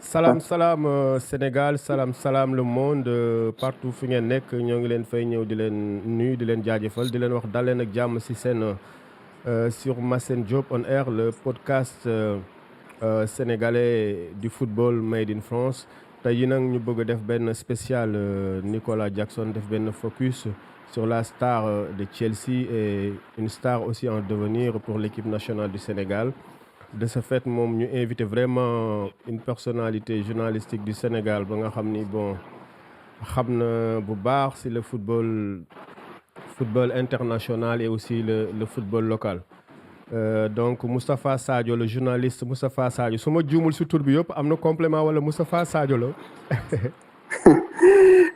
salaam salaam Sénégal salaam le monde partout fi ngeen nekk ñoo ngi leen fay ñëw di leen nuyu di leen jaajëfal di leen wax dal leen ak jàmm ci seen sur Massène Diop on air le podcast sénégalais du football made in France tey yi nag ñu bëgg a def benn spécial Nicolas Jackson def benn focus sur la star de Chelsea et une star aussi en devenir pour l'équipe nationale du Sénégal. De ce fait moom ñu invité vraiment une personnalité journalistique du Sénégal ba nga xam ni bon xam na bu baax ci le football international et aussi le football local. Donc Moustapha Sadio le journaliste Moustapha Sadio su ma juumul ci tur bi yëpp am na complément wala Moustapha Sadio la.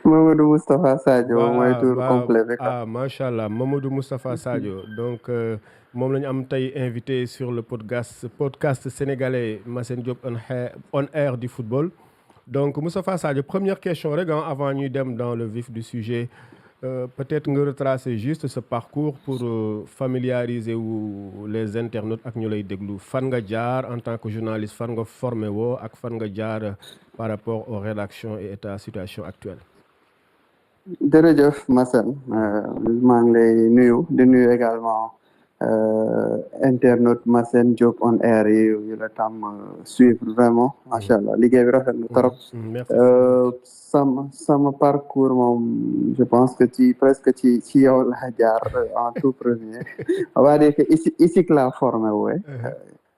Mamadou Moustapha Sadio mooy tur complet bi. Macha allah Mamadou Moustapha Sadio donc moom la ñu am tey invité sur le podcast sénégalais Massène Diop on air du football. Donc Moustapha Sadio première question rek avant ñuy dem dans le vif du sujet peut-être nga retracer juste ce parcours pour familiariser wu les internautes ak ñu lay déglu fan nga jaar en tant que journaliste fan nga formé woo ak fan nga jaar par rapport aux rédactions et à la situation actuelle. Jërëjëf Massène maa ngi lay nuyu di nuyu également internaute Massène Diop on air yi la tam suivre vraiment macha allah liggéey bi rafet na trop. sama parcours moom je pense que presque ci yow la jaar en tout premier on va dire que ISIC la formé woowe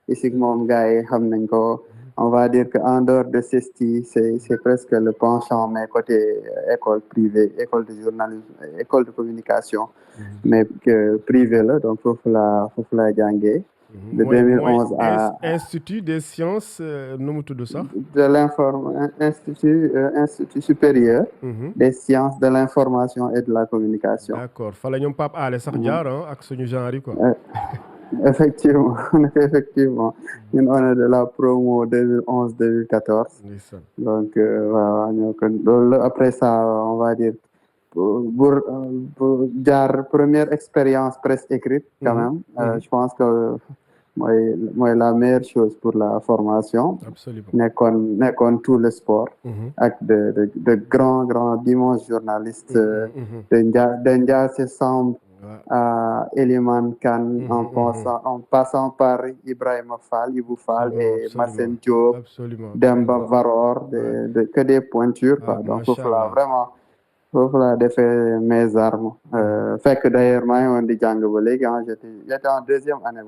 ISIC moom gars yi xam nañ ko. On va dire qu'en dehors de CESTI, c'est presque le penchant, mais côté école privée, école de journalisme, école de communication, mais que privée là, donc faut la jàngee. De 2011 à Institut des sciences, nu mu tudd sax. Institut supérieur des sciences de l'information et de la communication. D'accord fa la ñoom Pape Alé sax jaar ak suñu genre yi quoi. Effectivement ñun on est de la promo 2011-2014 donc waaw ñoo ko loolu après ça on va dire pour jaar première expérience presse écrite quand même je pense que mooy la meilleure chose pour la formation. Absolument nekkoon tout le sport ak de grands d'immenses journalistes de Ndiassé Samb à Eliman Kane en passant par Ibrahima Fall, Ibou Fall et Massène Diop, Demba Varor, que des pointures quoi. Donc foofu la defee mes armes fekk d'ailleurs maa ngi woon di jàng ba léegi j'étais en deuxième année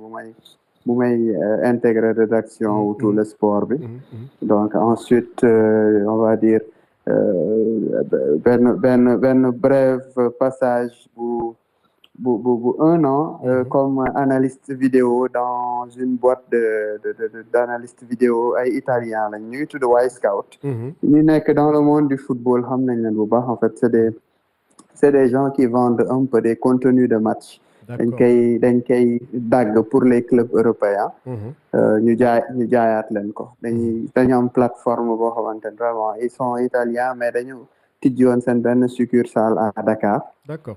bu may intégrer rédaction ou tout le sport bi donc ensuite on va dire benn bref passage bu un an comme analyste vidéo dans une boîte d'analyste vidéo ay italien lañ ñu ngi tudd Y-Scout ñu nekk dans le monde du football xam nañ leen bu baax en fait c'est des gens qui vendent un peu des contenus de match dañ koy dagg pour les clubs européens ñu jaayaat leen ko dañu am plateforme boo xamante ne vraiment ils sont italiens mais dañu tijji woon seen benn succursale à Dakar. D'accord.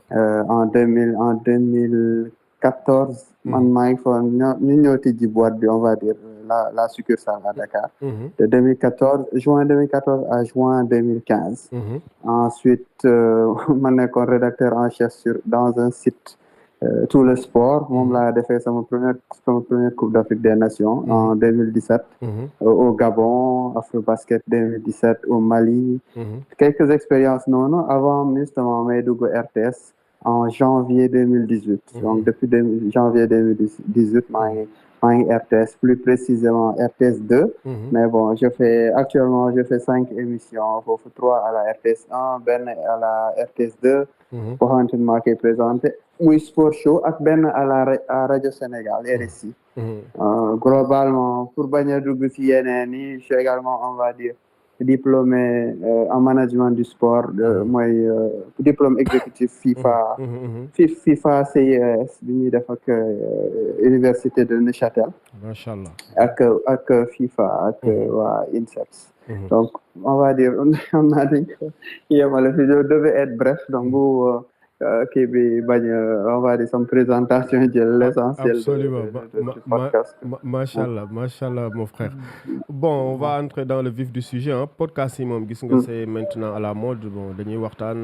En 2014 man maa ngi foon ñu ñëw tijji boîte bi on va dire la succursale à Dakar. De juin 2014 à juin 2015. Ensuite ma nekkoon rédacteur en chef dans un site tout le sport moom laa defee sama première Coupe d'Afrique des Nations en 2017 au Gabon Afrobasket 2017 au Mali quelques expériences non avant justement may dugg RTS en janvier 2018 donc depuis janvier 2018 maa ngi RTS plus précisément RTS 2 mais bon actuellement je fais 5 émissions foofu 3 à la RTS 1 benn à la RTS 2 boo xamante ni maa koy présenté muy sport show ak benn à Radio Sénégal RSI globalement pour bañ a dugg ci yeneen yi je suis également on va dire diplômé en management du sport mooy diplôme exécutif FIFA CIES bi ñuy def ak université de Neuchâtel machallah ak FIFA ak waa INSEPS donc on va dire on a dit yemale fi je devais être bref donc kii bi bañ on va dire sama présentation jël l'essentiel absolument du podcast. Machallah mon frère. Bon, on va entrer dans le vif du sujet hein. Podcast yi moom gis nga c'est maintenant à la mode bon dañuy waxtaan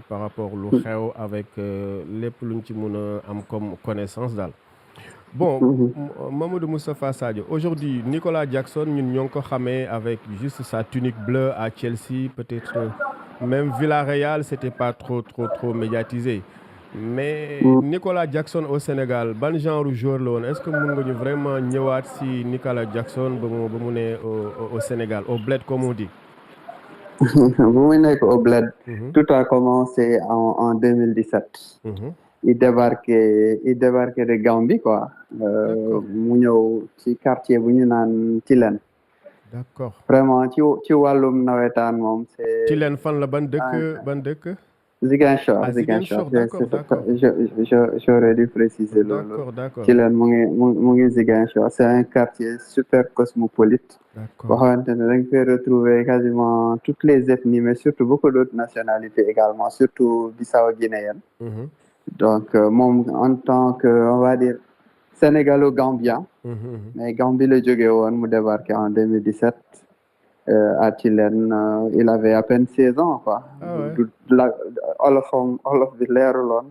par rapport lu xew avec lépp luñ ci mën a am comme connaissance daal. Bon, Mamadou Moustapha Sadio, aujourd'hui, Nicolas Jackson, nous l'avons connu avec juste sa tunique bleue à Chelsea, peut-être même Villarreal, c'était pas trop médiatisé. Mais Nicolas Jackson au Sénégal, ban genre de joueur là, est-ce que nous pouvons vraiment ñëwaat si Nicolas Jackson au Sénégal, au bled comme on dit? Au bled, tout a commencé en 2017. Il débarquait de Gambie quoi. mu ñëw ci quartier bu ñu naan Tilène. D'accord. Vraiment ci wàllum nawetaan moom c'est. Tilène fan la ban dëkk. Ziguinchor. D'accord. J'aurais dû préciser loolu. D'accord. Tilène mu ngi Ziguinchor. C'est un quartier super cosmopolite. D'accord. boo xamante ne dañ koy retrouver quasiment toutes les ethnies mais surtout beaucoup d'autres nationalités également surtout bissau-guinéenne. Donc moom en tant que on va dire sénégalo-gambien. mais Gambie la jóge woon mu débarqué en 2017 à Tilène il avait à peine 16 ans quoi. olof bi leeruloon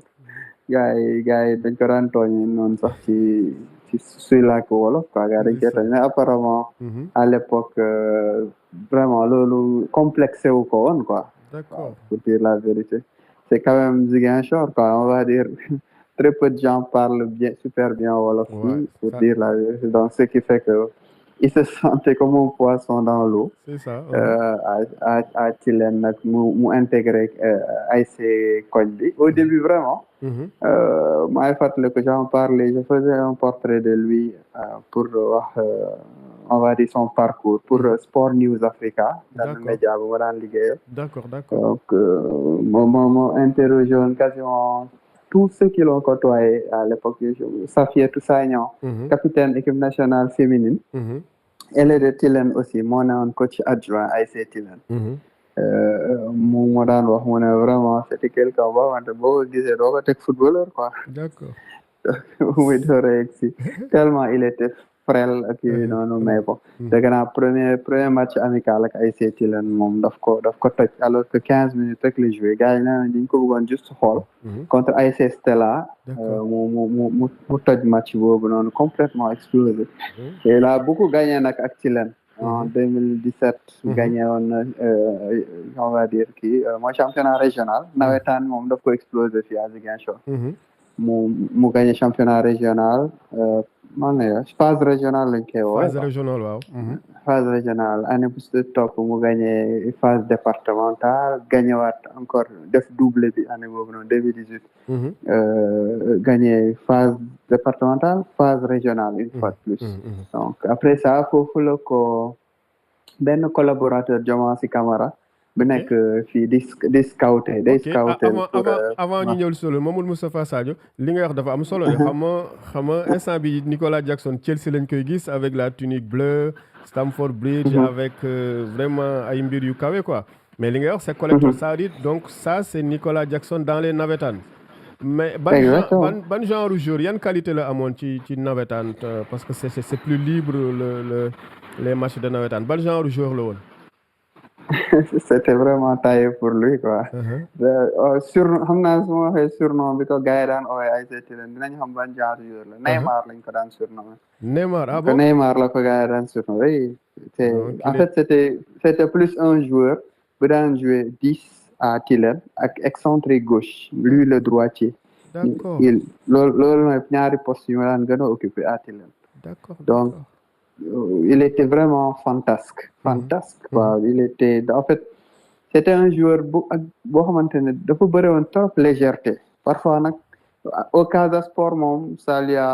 gars yi dañ ko daan tooñ noonu sax ci suy làkk wolof quoi gars dañ koy tooñ mais apparemment à l'époque vraiment loolu complexé wu ko woon quoi. D'accord. Pour dire la vérité. C'est quand même Ziguinchor quoi on va dire très peu de gens parlent super bien wolof pour dire la vérité donc ce qui fait que il se sentait comme un poisson dans l'eau. C'est ça. à Tilène nag mu intégré ASC koñ bi au début vraiment maa ngi fàttali que j'en parlais je faisais un portrait de lui pour wax on va dire son parcours pour Sport News Africa dans le média bu ma daan liggéeyal. D'accord. Donc moo interrogé woon quasiment tous ceux qui l'ont côtoyé à l'époque Safiatou Sagnan capitaine équipe nationale féminine. Elle est de Tilène aussi moo newoon coach adjoint ASC Tilène. moo daan wax mu ne vraiment c'était quelqu'un boo xamante boo ko gisee doo ko teg footballeur quoi. D'accord. muy door a yegg si tellement il était frêle ak yooyu noonu mais bon dégg naa premier match amical ak ASC Tilène moom daf ko toj alors que 15 minutes rek la joué gars yi nee nañ dañ ko bëggoon juste xool contre ASC Stella mu toj match boobu noonu complètement explosé et il a beaucoup gagné nag ak Tilène en 2017 gagné woon na on va dire kii mooy championnat régional nawetaan moom daf ko explosé fii à Ziguinchor mu gagné championnat régional phase régionale lañ koy woo. Phase régionale waaw. Phase régionale année bu si topp mu gagné phase départementale gagné waat encore def doublé bi année boobu noonu 2018. Gagné phase départementale phase régionale une fois de plus. Donc après ça foofu la ko benn collaborateur Diomansy Camara. bu nekk fii di scouter day scouter avant ñu ñëw solo Mamadou Moustapha Sadio li nga wax dafa am solo de xam nga instant bi Nicolas Jackson Chelsea lañ koy gis avec la tunique bleue Stamford Bridge avec vraiment ay mbir yu kawe quoi mais li nga wax c'est collector ça dit donc ça c'est Nicolas Jackson dans les navétanes mais ban genre joueur yan qualité la amoon ci navétane parce que c'est plus libre les matchs de navétane ban genre joueur la woon. C'était vraiment taillé pour lui quoi. xam naa su ma waxee surnom bi ko gars yi daan ooyee ASC Tilène dinañ xam ban genre joueur la Neymar lañ ko daan surnommé. Neymar ah bon Neymar la ko gars yi daan surnommé oui. En fait c'était plus un joueur bu daan jouer 10 à Tilène ak excentré gauche lui le droitier. D'accord. loolu mooy ñaari poste yu ma daan gën a occupé à Tilène. D'accord. Donc il était vraiment fantasque quoi il était en fait c'était un joueur boo xamante ne dafa bëri woon trop légèreté parfois nag au Casa Sport moom ça lui a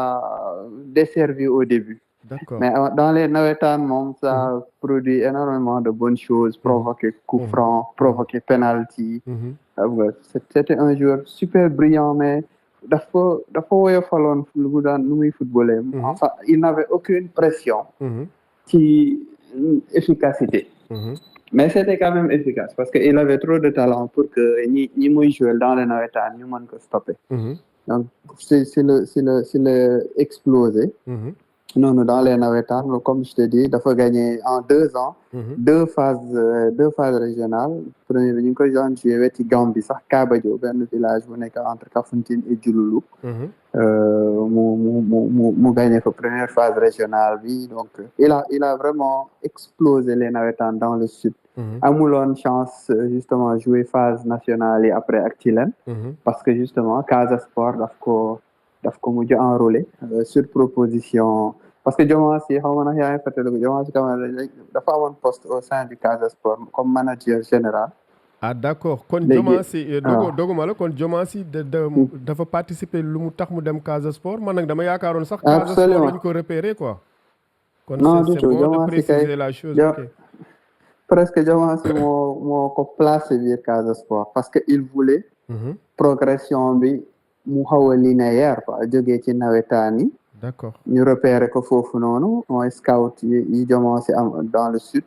desservi au début. D'accord. Mais dans les nawetaan moom ça produit énormément de bonnes choses provoquer coup franc provoquer penalty. C'était un joueur super brillant mais dafa woyofaloon lu muy footballé. Enfin il n'avait aucune pression. ci efficacité. mais c'était quand même efficace parce que il avait trop de talent pour que ñi muy jouer dans les nawetaan ñu mën ko stopper. Donc c'est le explosé. Non, dans les nawetaan comme je te dis dafa gagné en 2 ans. deux phases régionales premier bi ñu ngi koy doon joué weti Gambie sax Kabadio benn village bu nekk entre Kafountine et Diouloulou. mu gagné ko première phase régionale bi donc il a vraiment explosé les nawetaan dans le sud. amuloon chance justement jouer phase nationale yi après ak Tilène. parce que justement Casa Sport daf ko mujj enrôlé sur proposition. parce que Diomansy xaw ma nag yaa ngi fàttaliku Diomansy Kamara dafa amoon poste au sein du Casa Sport comme manager général. ah d'accord kon Diomansy doguma la kon Diomansy dafa participer lu mu tax mu dem Casa Sport man nag dama yaakaaroon sax. Casa Sport lañ ko repérer quoi. kon non du tout bon de préciser la chose. presque Diomansy moo ko placé biir Casa Sport parce que il voulait. progression bi mu xaw a linéaire quoi jógee ci nawetaan yi. d'accord ñu repérer ko foofu noonu mooy scout yi Diomansy am dans le sud.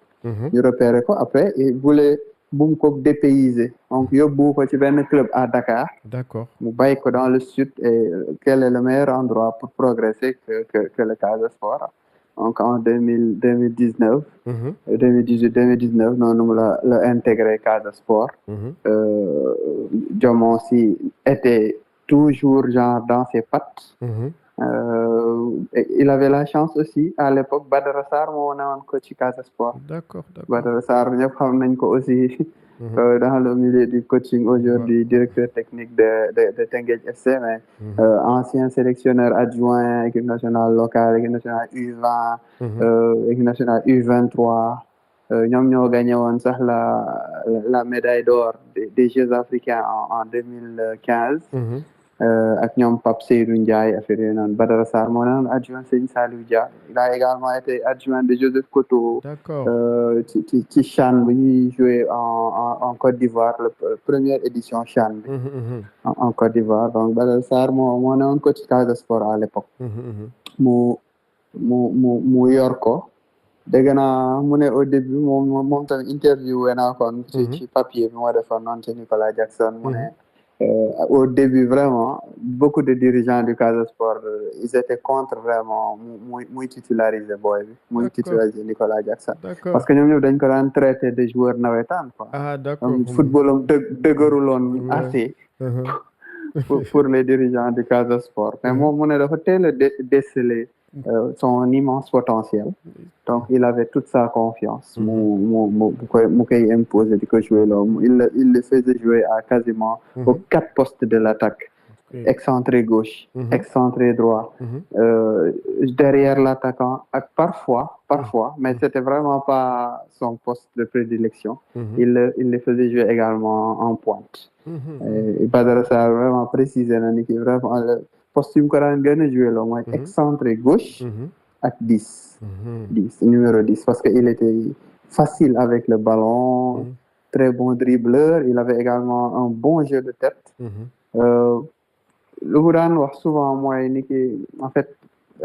ñu repérer ko après il voulait bu mu ko dépayser donc yóbbu ko ci benn club à Dakar. d'accord mu bàyyi ko dans le sud et quel est le meilleur endroit pour progresser que le Casa Sport. donc en 2019. 2018 noonu la intégré Casa Sport. Diomansy était toujours genre dans ses pattes. Il avait la chance aussi à l'époque Badara Sarr moo newoon ko ci Casa Sport. d'accord Badara Sarr ñëpp xam nañ ko aussi. Dans le milieu du coaching aujourd'hui directeur technique de Teungueth FC mais ancien sélectionneur adjoint équipe nationale locale équipe nationale U20 équipe nationale U23 ñoom ñoo gagné woon sax la médaille d'or des Jeux africains en 2015 ak ñoom Pape Seydou Ndiaye affaire yooyu noonu Badara Sarr moo newoon adjoint Serigne Saliou Dia il a également été adjoint de Joseph Koto. d'accord ci CHAN bu ñuy joué en Côte d'Ivoire la première édition CHAN bi. en Côte d'Ivoire donc Badara Sarr moo newoon ko ci Casa Sport à l'époque. mu yor ko. dégg naa mu ne au début moom tamit interviewé naa kon ci papier bi moo defoon noonu ci Nicolas Jackson mu ne. Au début vraiment beaucoup de dirigeants du Casa Sport ils étaient contre vraiment muy titulariser boy bi muy titulariser Nicolas Jackson parce que ñoom ñëpp dañ ko daan traité de joueur nawetaan quoi. ah d'accord footballam dëgëruloon assez pour les dirigeants du Casa Sport mais moom mu ne dafa teel a déceler son immense potentiel donc il avait toute sa confiance mu koy imposer di ko jouer loolu il le faisait jouer à quasiment aux 4 postes de l'attaque excentré gauche excentré droit derrière l'attaquant ak parfois mais c'était vraiment pas son poste de prédilection il le faisait jouer également en pointe et Badara Sarr vraiment précisé na ni ki vraiment poste yu mu ko daan gën a joué loo mooy excentré gauche ak 10 numéro 10 parce que il était facile avec le ballon très bon dribbleur il avait également un bon jeu de tête lu mu daan wax souvent mooy ni ki en fait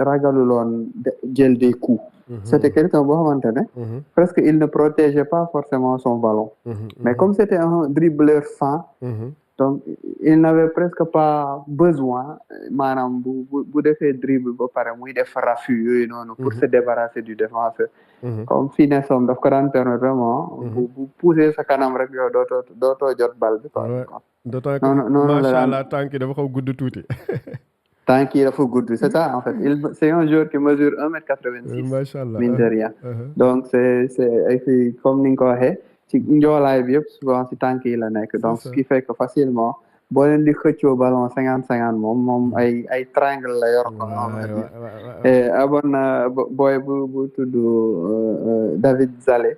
ragaluloon jël des coups c'était quelqu'un boo xamante ne presque il ne protégeait pas forcément son ballon mais comme c'était un dribbleur fin donc il n'avait presque pas besoin maanaam bu defee dribble ba pare muy def raffut yooyu noonu pour se débarrasser du défenseur comme finesse am daf ko daan permettre vraiment bu pousser sa kanam rek yow dootoo jot bal bi quoi d'autant que macha allah tànk yi dafa xaw gudd tuuti tànk yi dafa gudd c'est ça en fait c'est un joueur qui mesure 1m86 macha allah mine de rien donc c'est comme ni nga ko waxee ci njoolaay bi yëpp souvent ci tànk yi la nekk donc ce qui fait que facilement boo leen di xëccoo ballon 50-50 moom ay triangle la yor ko et abon na booy bu tudd David Zale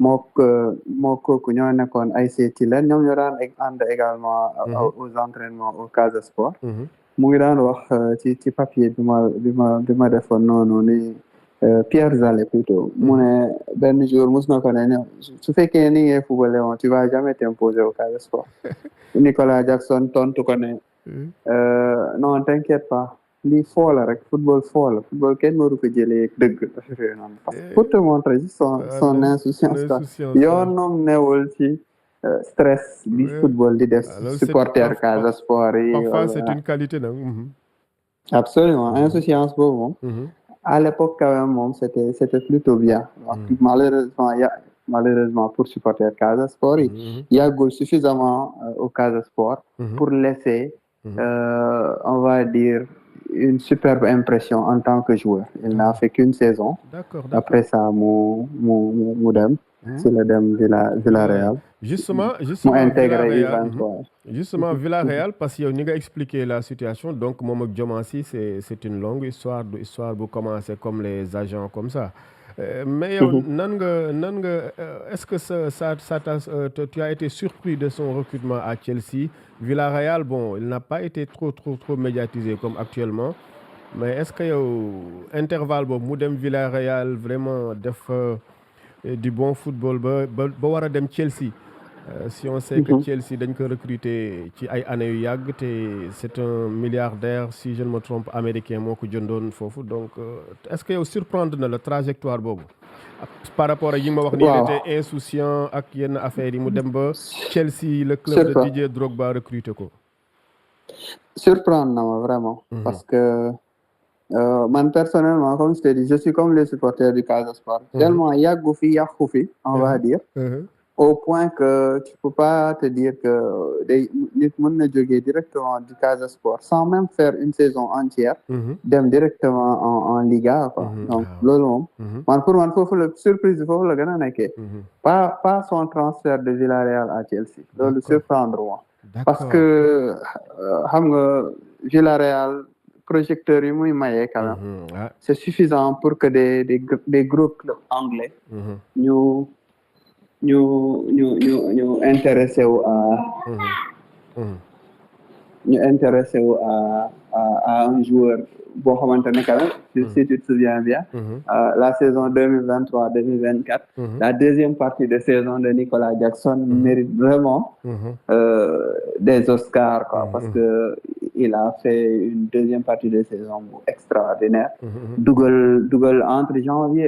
moo kooku ñoo nekkoon ASC Tilène ñoom ñoo daan ànd également aux entraînements au Casa Sport mu ngi daan wax ci papier bi ma defoon noonu ni Pierre Zale plutôt mu ne benn jour mus na ko ne su fekkee ni ngay footballé woon tu vas jamais t'imposer au Casa Sport Nicolas Jackson tontu ko ne non t'inquiète pas lii foo la rek football foo la football kenn waru ko jëlee dëgg affaire yooyu noonu parce que pour te montrer juste son insouciance quoi yoonam newul ci stress bi football di def supporter Casa Sport yi parfois c'est une qualité nag. Absolument insouciance boobu moom à l'époque quand même moom c'était plutôt bien malheureusement pour supporter Casa Sport yi yàggul suffisamment au Casa Sport pour laisser on va dire une superbe impression en tant que joueur il n'a fait qu'une saison après ça mu dem si la dem Villarreal justement Villarreal parce que yow ni nga expliquer la situation donc moom ak Diomansy c'est une longue histoire bu commencer comme les agents comme ça mais yow nan nga est-ce que ça tu as été surpris de son recrutement à Chelsea Villarreal bon il n'a pas été trop médiatisé comme actuellement mais est-ce que yow intervalle boobu mu dem Villarreal vraiment def du bon football ba war a dem Chelsea si on sait que Chelsea dañ ko recruter ci ay années yu yàgg te c'est un milliardaire si je ne me trompe américain moo ko jëndoon foofu donc est-ce que yow surprendre na la trajectoire boobu par rapport ak yi ma wax ni il était insouciant ak yenn affaires yi mu dem ba Chelsea le club de Didier Drogba recruter ko surprendre na ma vraiment parce que man personnellement comme je t'ai dit je suis comme les supporters du Casa Sport tellement yàggu fi yàqu fi on va dire au point que tu peux pas te dire que nit mën na jógee directement du Casa Sport sans même faire une saison entière dem directement en Liga quoi donc loolu moom pour man foofu la surprise foofu la gën a nekkee pas son transfert de Villarreal à Chelsea loolu surprendre moi parce que xam nga Villarreal projecteurs yi muy maye quand même c'est suffisant pour que des gros clubs anglais ñu intéressé wu à un joueur boo xamante ne quand même si tu te souviens bien la saison 2023-2024 la deuxième partie de saison de Nicolas Jackson mérite vraiment des Oscars quoi parce que il a fait une deuxième partie de saison extraordinaire dugal entre janvier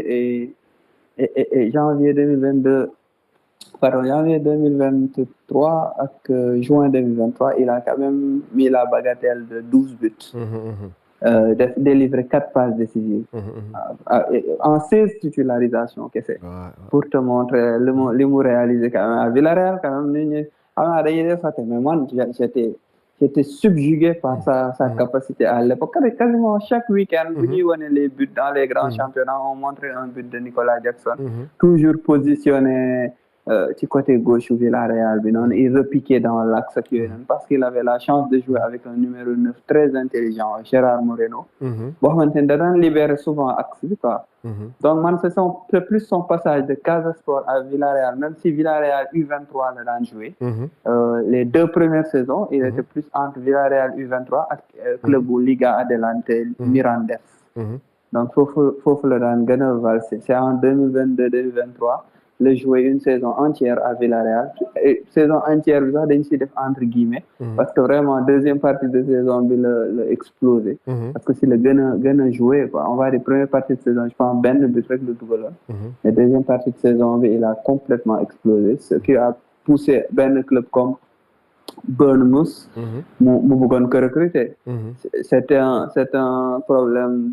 et janvier 2022 pardon, janvier 2023 ak juin 2023, il a quand même mis la bagatelle de 12 buts. Délivré 4 passes décisives. En 16 titularisations, qu'est-ce que c'est? Pour te montrer li mu réalisé quand même. À Villarreal, quand même, mais moi, j'étais subjugué par sa capacité à l'époque. Quasiment chaque week-end, vous voyez les buts dans les grands championnats, on montrait un but de Nicolas Jackson, toujours positionné du côté gauche ou Villarreal, il repiquait dans l'axe parce qu'il avait la chance de jouer avec un numéro 9 très intelligent, Gérard Moreno. Bon, maintenant, il libère souvent l'axe. Donc, c'est plus son passage de Casa Sport à Villarreal, même si Villarreal U23 l'a joué. Les 2 premières saisons, il était plus entre Villarreal U23 et Club Liga Adelante Mirandes. Donc, faut le rendre. C'est en 2022-2023. Le jouer une saison entière à Villarreal. Et saison entière, ça décide entre guillemets, parce que vraiment, deuxième partie de saison, il a explosé. Parce que c'est le gain joué, quoi. On va dire, première partie de saison, je pense, Ben, le but avec le double. La deuxième partie de saison, il a complètement explosé. Ce qui a poussé Ben, le club comme Bournemouth, Moubogon que recruter. C'était un problème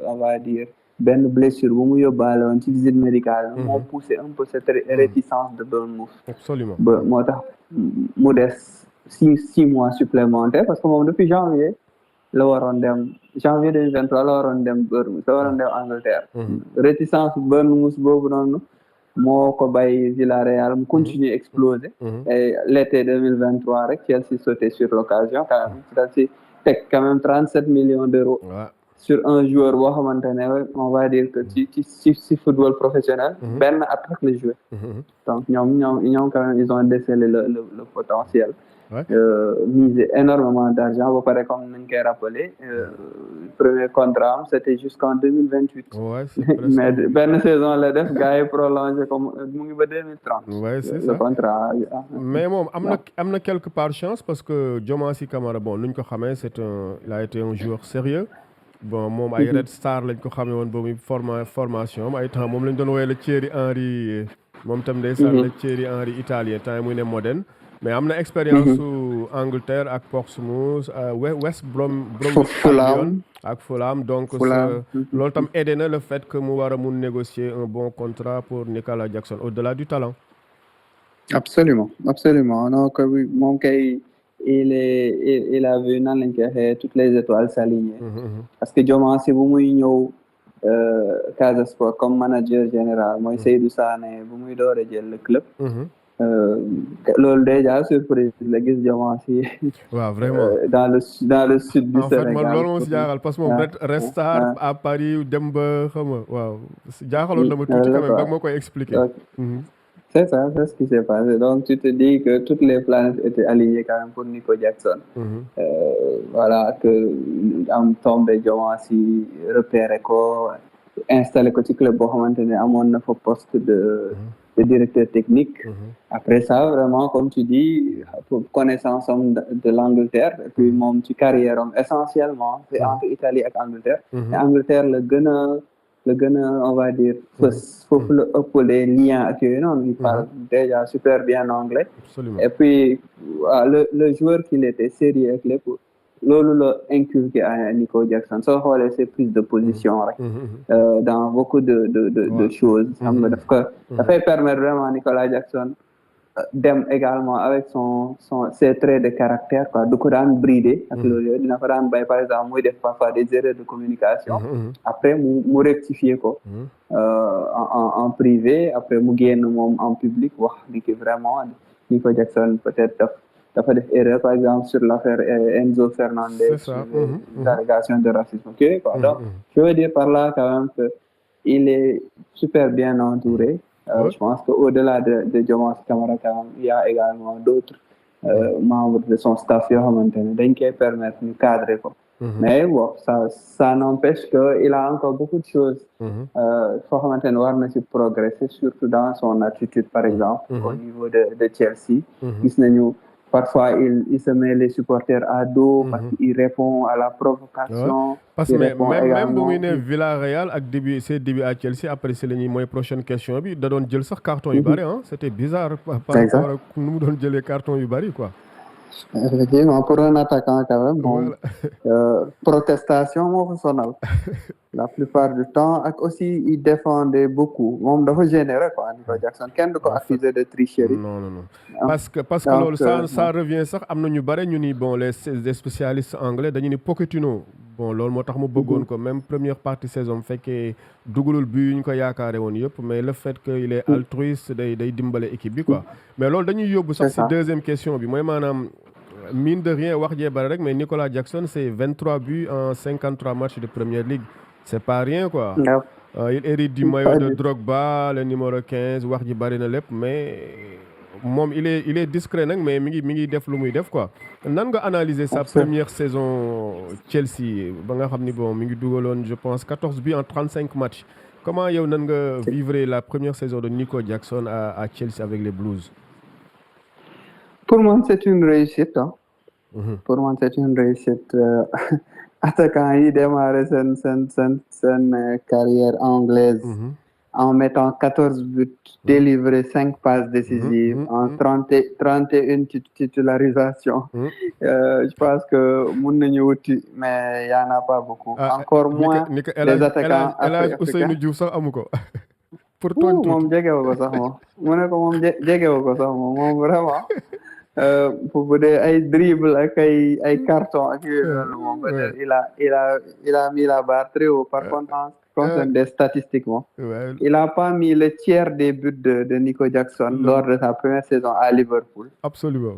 on va dire, blessure bu mu yóbbaale woon ci visite médicale moo poussé un peu cette réticence de Bournemouth. Absolument. moo tax mu des 6 mois supplémentaires parce que moom depuis janvier 2023 la waroon dem Bournemouth la waroon dem Angleterre. Réticence Bournemouth boobu noonu moo ko bàyyi Villarreal mu continue exploser. Et l'été 2023 rek Chelsea sauté sur l'occasion quand même ci teg quand même 37 millions d'euros. Sur un joueur boo xamante ne on va dire que ci football professionnel benn attaque la joué donc ñoom quand même ils ont décelé le potentiel misé énormément d'argent ba pare comme nañ koy rappelé premier contrat c'était jusqu'en 2028 mais benn saison la def gars yi prolongé comme mu ngi ba 2030 c'est le contrat mais moom am na quelque part chance parce que Diomansy Kamara bon nuñ ko xamee il a été un joueur sérieux bon moom ay Red Star lañ ko xamee woon boobu formation am ay temps moom lañ doon woowee la Thierry Henry moom tam ndeysaan la Thierry Henry italien temps muy ne Modène mais am na expérience su Angleterre ak Portsmouth West Bromwich Albion ak Fulham donc loolu tam aidé na le fait que mu war a mun négocier un bon contrat pour Nicolas Jackson au-delà du talent. Absolument donc moom kay il a vu nan lañ koy waxee toutes les étoiles s'aligner parce que Diomansy bu muy ñëw Casa Sport comme manager général mooy Seydou Sané bu muy door a jël le club loolu déjà surprise la gis Diomansy waaw vraiment dans le sud du Sénégal. En fait man loolu moo si jaaxal parce que moom Red Star à Paris dem ba xam nga waaw jaaxaloon na ma tuuti quand même ba ma koy expliquer. C'est ça, c'est ce qui s'est passé. Donc, tu te dis que toutes les planètes étaient alignées quand même pour Nico Jackson. Voilà, que am tombé Diomansy repéré ko installé ko ci club boo xamante ne amoon na fa poste de directeur technique. Après ça, vraiment, comme tu dis, connaissance de l'Angleterre, et puis moom ci carrière am essentiellement, c'est entre Italie ak Angleterre. Et Angleterre le gën a on va dire foofu la ëpp les liens ak yooyu noonu il parle déjà super bien anglais. Absolument. Et puis le joueur qu'il était sérieux ak lépp loolu la inculqué à Nico Jackson soo xoolee ses prises de position rek dans beaucoup de choses xam nga dafay permettre vraiment Nicolas Jackson dem également avec ses traits de caractère quoi du ko daan brider ak loolu yooyu dina ko daan bay par exemple muy def parfois des erreurs de communication après mu rectifier ko en privé après mu génn moom en public wax ni que vraiment Nico Jackson peut-être dafa def erreur par exemple sur l'affaire Enzo Fernandez sur les allégations de racisme quoi donc je veux dire par là quand même que il est super bien entouré. Je pense qu'au-delà de Diomansy Kamara, il y a également d'autres membres de son staff yoo xamante ne dañ koy permettre ñu cadrer ko. Mais bon, ça n'empêche qu'il a encore beaucoup de choses foo xamante ne war na ci progresser surtout dans son attitude par exemple au niveau de Chelsea. Gis nañu parfois il se met les supporters à dos parce qu'il répond à la provocation. Parce que même bu muy ne Villarreal ak ses débuts à Chelsea après c'est la ñuy mooy prochaine question bi da doon jël sax carton yu bari c'était bizarre par rapport ak nu mu doon jëlee carton yu bari quoi. Effectivement, pour un attaquant quand même bon protestation moo ko sonal la plupart du temps ak aussi il défendait beaucoup moom dafa généreux quoi Nico Jackson kenn du ko accusé de tricherie. Non parce que loolu ça revient sax am na ñu bare ñu ni bon les spécialistes anglais dañu ni Pochettino bon loolu moo tax mu bëggoon ko même première partie saison fekkee dugalul bi ñu ko yaakaare woon yëpp mais le fait que il est altruiste day dimbale équipe bi quoi mais loolu dañuy yóbbu sax ci deuxième question bi mooy maanaam mine de rien wax jee bare rek mais Nicolas Jackson c'est 23 buts en 53 matchs de Premier League c'est pas rien quoi. Il hérite du maillot de Drogba le numéro 15 wax ji bari na lépp mais moom il est discret nag mais mi ngi def lu muy def quoi nan nga analyser sa première saison Chelsea ba nga xam ni bon mi ngi dugaloon je pense 14 buts en 35 matchs comment yow nan nga vivre la première saison de Nico Jackson à Chelsea avec les Blues? Pour moi c'est une réussite pour moi c'est une réussite attaquant yi démarré seen carrière anglaise en mettant 14 buts délivrés 5 passes décisives en 31 titularisations. Je pense que mun nañu wuti mais y en a pas beaucoup. Encore moins des attaquants Ousseynou Diouf sax amu ko. pour moom jegewu ko sax moom mu ne ko moom jegewu ko sax moom vraiment bu dee ay dribble ak ay carton ak yooyu noonu moom peut-être il a mis la barre très haut par contre en concerne des statistiques moom il a pas mis le tiers des buts de Nico Jackson lors de sa première saison à Liverpool. Absolument.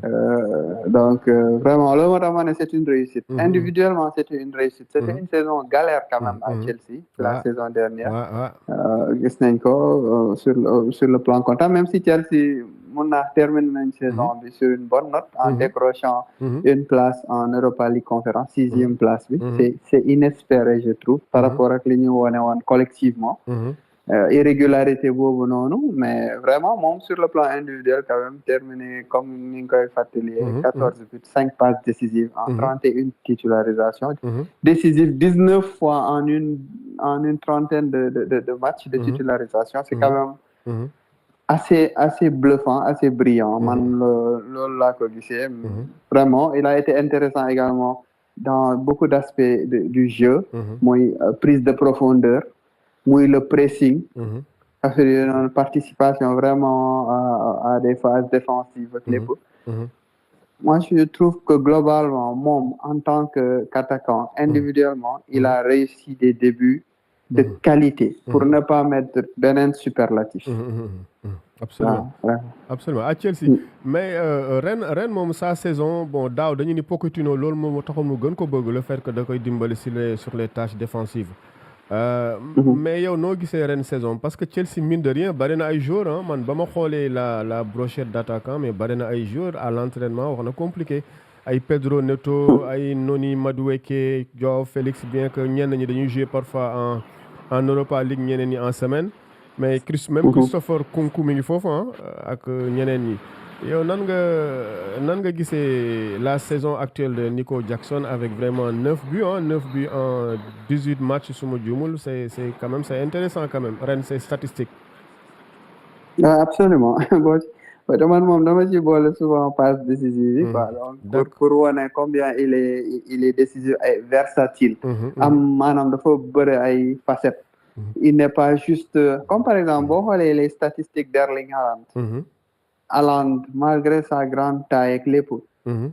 Donc vraiment loolu moo tax ma ne c'est une réussite. Individuellement c'était une réussite. C'était une saison galère quand même à Chelsea la saison dernière. Gis nañ ko sur le plan comptable même si Chelsea mun naa terminer nañ saison bi sur une bonne note en décrochant une place en Europa League Conférence 6e place bi c'est inespéré je trouve par rapport ak li ñu wone woon collectivement irrégularité boobu noonu mais vraiment moom sur le plan individuel quand même terminé comme ni nga koy fàttalee 14 buts 5 passes décisives en 31 titularisations décisives 19 fois en une trentaine de matchs de titularisation c'est quand même assez bluffant assez brillant man loolu laa ko gisee vraiment il a été intéressant également dans beaucoup d'aspects du jeu mooy prise de profondeur muy le pressing affaire yooyu noonu participation vraiment à des phases défensives ak lépp moi je trouve que globalement moom en tant qu'attaquant individuellement il a réussi des débuts de qualité pour ne pas mettre beneen superlatif absolument absolument à Chelsea mais ren moom sa saison bon daaw dañu ni Pochettino loolu moom taxoon mu gën ko bëgg le fait que da koy dimbali sur les tâches défensives mais yow noo gisee ren saison parce que Chelsea mine de rien bari na ay joueurs man ba ma xoolee la brochette d'attaquants mais bari na ay joueurs à l'entraînement wax na compliqué ay Pedro Neto ay Noni Madueke Joao Félix bien que ñenn ñi dañuy jouer parfois en Europa League ñeneen ñi en semaine mais même Christopher Nkunku mi ngi foofu ak ñeneen ñi yow nan nga gisee la saison actuelle de Nico Jackson avec vraiment 9 buts en 18 matchs su ma juumul c'est quand même c'est intéressant quand même ren c'est statistique. Absolument man moom dama ci boole souvent passe décisive yi quoi donc pour wane combien il est décisif et versatile maanaam dafa bëri ay facettes il n'est pas juste comme par exemple boo xoolee les statistiques d'Erling Haaland Haaland malgré sa grande taille ak lépp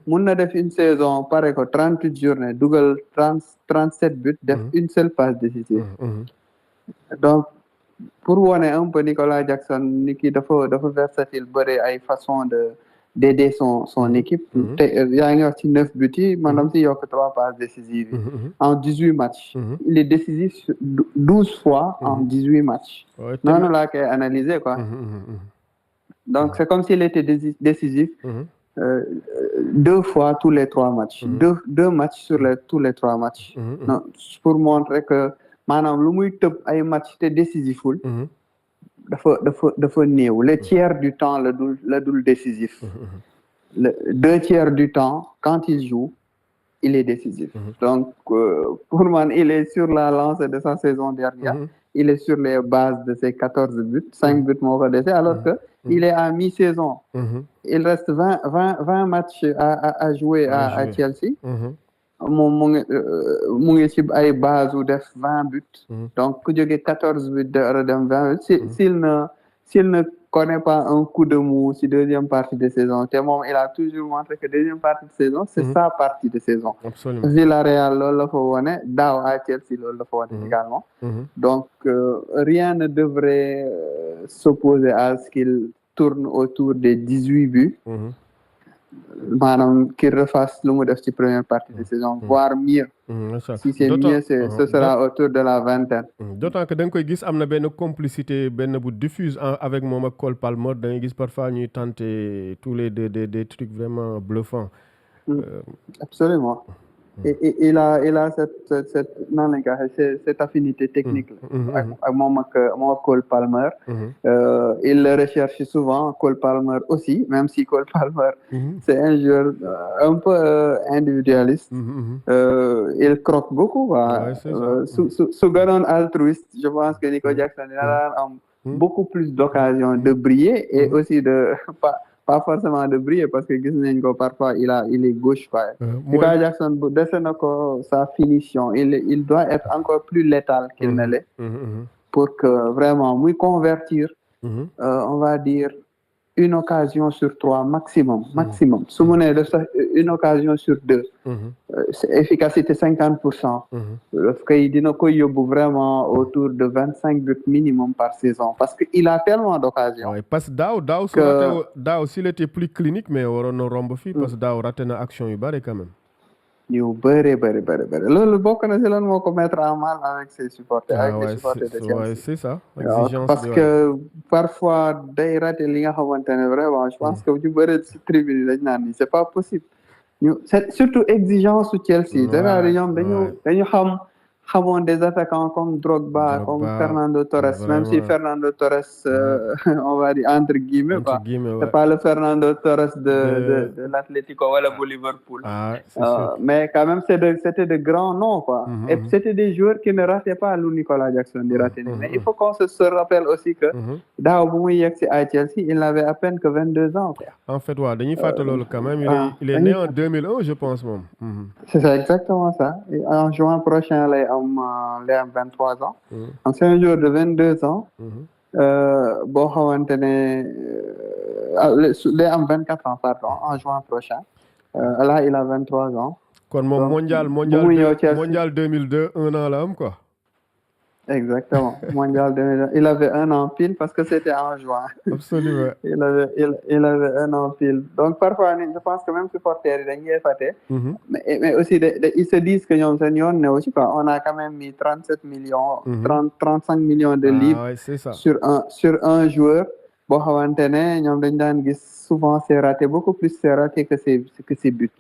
mun na def une saison pare ko 38 journées dugal 37 buts def une seule passe décisive donc pour wane un peu Nicolas Jackson ni ki dafa versatile bëri ay façon d'aider son équipe te yaa ngi wax ci 9 buts yi maanaam si yokk 3 passes décisives en 18 matchs il est décisif 12 fois en 18 matchs noonu laa koy analyser quoi donc c'est comme s'il était décisif 2 fois tous les 3 matchs deux matchs sur tous les 3 matchs non pour montrer que maanaam lu muy tëb ay match te décisiful dafa néew le tiers du temps la dul décisif le 2/3 du temps quand il joue il est décisif donc pour man il est sur la lancée de sa saison dernière il est sur les bases de ses 14 buts 5 buts moo ko dese alors que il est à mi-saison il reste 20 matchs à jouer à Chelsea moom mu ngi ci ay base u def 20 buts donc ku jóge 14 buts de dem 20 buts s'il ne connaît pas un coup de mou ci deuxième partie de saison te moom il a toujours montré que deuxième partie de saison c'est sa partie de saison Villarreal loolu la fa wone daaw à Chelsea loolu la fa wone également donc rien ne devrait s'opposer à ce qu'il tourne autour des 18 buts maanaam qu'il refasse lu mu def ci première partie de saison voire mieux si c'est mieux ce sera autour de la vingtaine d'autant que da nga koy gis am na benn complicité benn bu diffuse avec moom ak Cole Palmer da ngay gis parfois ñuy tenter tous les deux des trucs vraiment bluffants absolument et il a cette nan lañ koy waxee cette affinité technique ak moom ak Cole Palmer il le recherche souvent Cole Palmer aussi même si Cole Palmer c'est un joueur un peu individualiste il croque beaucoup quoi su gënoon altruiste je pense que Nico Jackson dina daan am beaucoup plus d'occasions de briller et aussi de pas forcément de briller parce que gis nañ ko parfois il est gauche quoi Nico Jackson bu dese na ko sa finition il doit être encore plus létal qu'il ne l'est pour que vraiment muy convertir on va dire une occasion sur 3 maximum su mu nee def sax une occasion sur 2 c'est efficacité 50% daf koy dina koy yóbbu vraiment autour de 25 buts minimum par saison parce que il a tellement d'occasions parce que daaw s'il était plus clinique mais waroon na romb fii parce que daaw raté na action yu bari quand même yu bëri loolu bokk na ci lan moo ko mettre en mal avec ses supporters avec les supporters de Chelsea c'est ça exigence parce que parfois day rater li nga xamante ne vraiment je pense que ñu bëri ci tribune yi dañ naan ni c'est pas possible c'est surtout exigence su Chelsea c'est-à-dire ñoom dañu xam xamoon des attaquants comme Drogba, comme Fernando Torres, même si Fernando Torres, on va dire entre guillemets, c'est pas le Fernando Torres de l'Atlético wala bu Liverpool. Mais quand même, c'était de grands noms, quoi. Et c'était des joueurs qui ne rataient pas lu Nicolas Jackson di raté. Mais il faut qu'on se rappelle aussi que daaw bu muy yegg si à Chelsea, il n'avait à peine que 22 ans, quoi. En fait, dañuy fàtte loolu quand même. Il est né en 2001, je pense moom. C'est ça, exactement ça. Et en juin prochain, lay am 23 ans. Donc c'est un joueur de 22 ans. Boo xamante ne lay am 24 ans, pardon, en juin prochain. Là, il a 23 ans. Kon moom mondial 2002, 1 an la am, quoi. Exactement. Mondial 2002. Il avait 1 an pile parce que c'était en juin. Absolument. Il avait 1 an pile. Donc parfois, je pense que même supporters yi dañuy fàtte. Mais aussi, ils se disent que ñoom seen yoon ne aussi pas. On a quand même mis 37 millions, 35 millions de livres c'est ça. sur un joueur. Boo xamante ne ñoom dañ daan gis souvent c'est raté, beaucoup plus c'est raté que ses buts.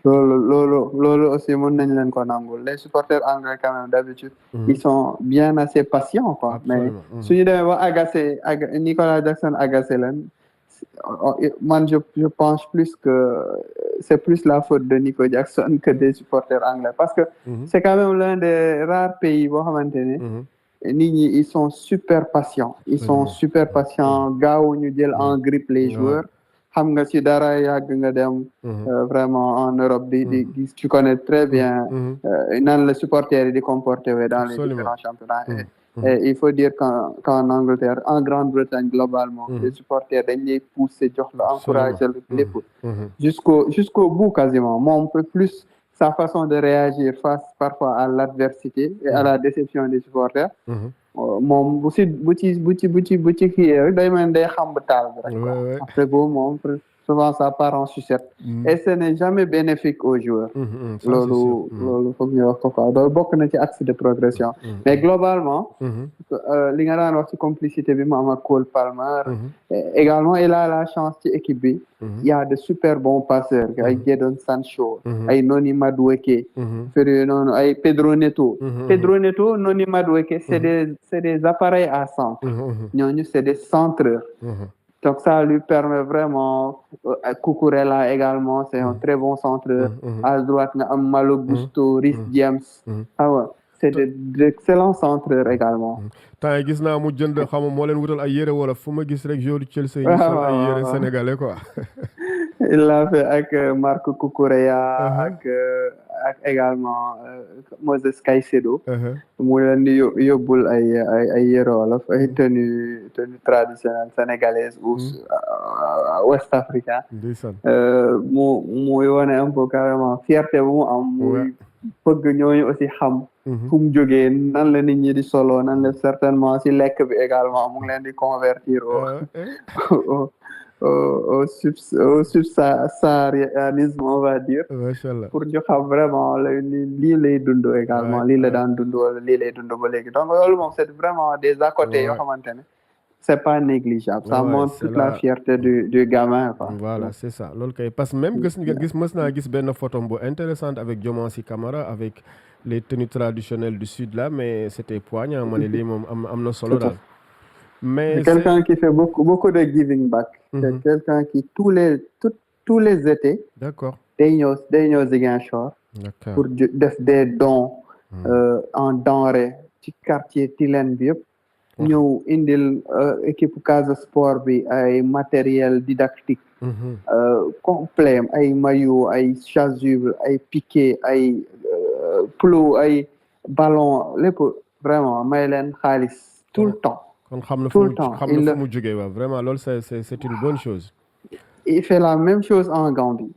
loolu aussi mën nañ leen ko nangul. Les supporters anglais quand même d'habitude ils sont bien assez patients, quoi. Absolument. Mais suñu demee ba agacé Nicolas Jackson agacé leen, man je pense plus que c'est plus la faute de Nico Jackson que des supporters anglais, parce que c'est quand même l'un des rares pays boo xamante ne nit ñi ils sont super patients. Ils sont super patients. Gaaw ñu jël en grippe les joueurs. Xam nga ci dara yàgg nga dem vraiment en Europe di tu connais très bien nan la supporters yi di comporter dans les différents championnats. Et il faut dire qu'en Angleterre, en Grande-Bretagne globalement, les supporters dañ lay pousser, jox la encourager lépp jusqu'au bout quasiment. Moom peut plus sa façon de réagir face parfois à l'adversité et à la déception des supporters. Moom bu ci kii rek day mel day xam taal bi rek. Après boobu moom souvent ça part en sucette. Et ce n'est jamais bénéfique aux joueurs. loolu foog ñu wax ko quoi. loolu bokk na ci axe de progression. Mais globalement li nga daan wax ci complicité bi mu am ak Cole Palmer. Également il a la chance ci équipe bi. Il y a de super bons passeurs ay Jadon Sancho, ay Noni Madueke, noonu ay Pedro Neto. Pedro Neto, Noni Madueke, c'est des appareils à centre. Ñooñu c'est des centreurs. Donc ça lui permet vraiment. Cucurella également, c'est un très bon centreur. À droite nga am Malo Gusto, Rhys James. C'est d'excellents centreurs également. temps gis naa mu jënd xam moo leen wutal ay yére wala fu ma gis rek joueur Chelsea yi sol ay yére sénégalais, quoi. Il l'a fait avec Marco Cucurella, ak également Moses Caicedo. mu leen di yóbbul ay yére wolof, ay tenue traditionnelle sénégalaise ou ouest africain. muy wone un peu carrément fierté bu mu am, muy bëgg ñooñu aussi xam fu mu jógee, nan la nit ñi di solo, nan la certainement si lekk bi également mu ngi leen di convertir au subsaharianisme, on va dire, pour ñu xam vraiment lii lay dund également, lii la daan dund wala lii lay dund ba léegi. Donc loolu moom c'est vraiment des à côté yoo xamante ne c'est pas négligeable. Ça montre toute la fierté du gamin, quoi. Voilà, c'est ça. Loolu kay parce que même mës naa gis benn photo bu intéressante avec Diomansy Kamara avec les tenues traditionnelles du sud là, mais c'était poignant. Ma ne lii moom am na solo daal. Mais quelqu'un qui fait beaucoup de giving back. C'est quelqu'un qui tous les étés. D'accord. day ñëw Ziguinchor. D'accord. Pour def des dons en denrées ci quartier Tilène bi yëpp. ñëw indil équipe Casa Sport bi ay matériel didactique complet, ay maillot, ay chasuble, ay piquet, ay plo, ay ballon, lépp vraiment may leen xaalis tout le temps. Kon xam na fu mu jógee waaw, vraiment loolu c'est une bonne chose. Il fait la même chose en Gambie.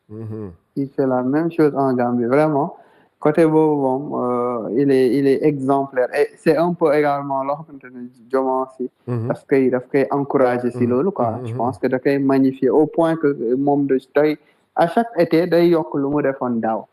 Vraiment. Côté boobu moom il est exemplaire, et c'est un peu également loo xamante ne Diomansy daf koy encourager si loolu, quoi. Je pense que da koy magnifier au point que moom day à chaque été day yokk lu mu defoon daaw.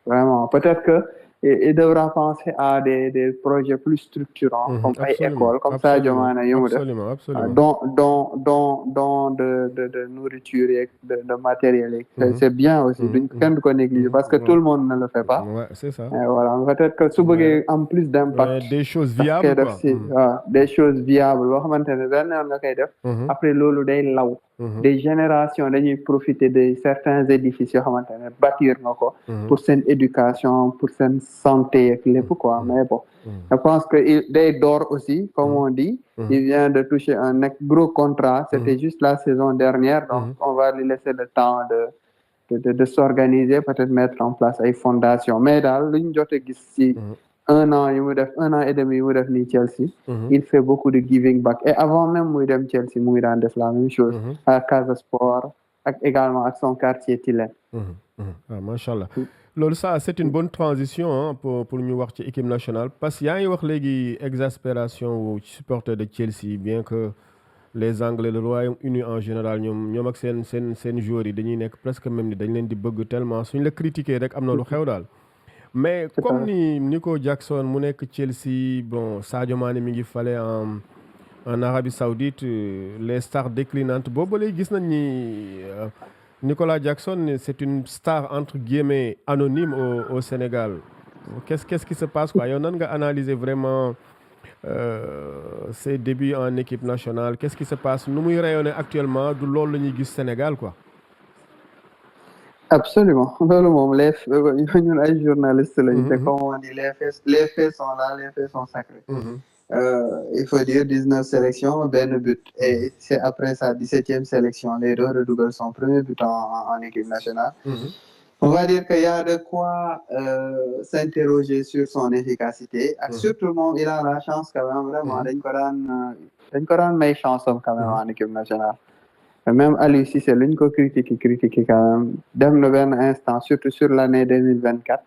Vraiment peut-être que il devra penser à des projets plus structurants, comme ay écoles, comme ça, absolument. dont de nourriture et de matériel. C'est bien aussi, kenn du ko négliger, parce que tout le monde ne le fait pas. Ouais, c'est ça. Et voilà, peut-être que su bëggee am plus d'impact. Des choses viables, quoi. Des choses viables, loo xamante ne benn yoon nga koy def. Après loolu day law. Des générations dañuy profiter de certains édifices yoo xamante ne bâtir nga ko. Pour seen éducation, pour seen santé ak lépp quoi. Mais bon, je pense que day door aussi, comme on dit. Il vient de toucher un gros contrat. C'était juste la saison dernière, donc on va lui laisser le temps de s'organiser, peut-être mettre en place ay fondation. Mais daal lu ñu jot a gis ci 1 an et demi yu mu def nii Chelsea. Il fait beaucoup de giving back. Et avant même muy dem Chelsea mu ngi daan def la même chose. À Casa Sport ak également ak son quartier Tilène. Ah machallah. Loolu ça c'est une bonne transition pour ñu wax ci équipe nationale, parce que yaa ngi wax léegi exaspération wu supporter de Chelsea, bien que les Anglais, le Royaume-Uni en général ñoom ak seen joueurs yi dañuy nekk presque même ni dañ leen di bëgg tellement suñ la critiquer rek am na lu xew daal. Mais comme ni Nico Jackson mu nekk Chelsea, bon Sadio Mané mi ngi fale en Arabie Saoudite, les stars déclinantes boobu léegi gis nañ ni Nicolas Jackson c'est une star entre guillemets anonyme au Sénégal. Qu'est-ce qui se passe quoi? Yow nan nga analyser vraiment ses débuts en équipe nationale? Qu'est-ce qui se passe? Nu muy rayonner actuellement du loolu la ñuy gis Sénégal quoi. Absolument, loolu moom ñun ay journalistes lañu te comme on dit les faits sont là, les faits sont sacrés. Il faut dire 19 sélections, benn but, et c'est après sa 17e sélection les deux redugal son premier but en équipe nationale. On va dire qu'il y a de quoi s'interroger sur son efficacité. Surtout moom il a la chance quand même, vraiment dañ ko daan may chance quand même en équipe nationale. Même Aliou Cissé luñ ko critiquer quand même dem na benn instant, surtout sur l'année 2024,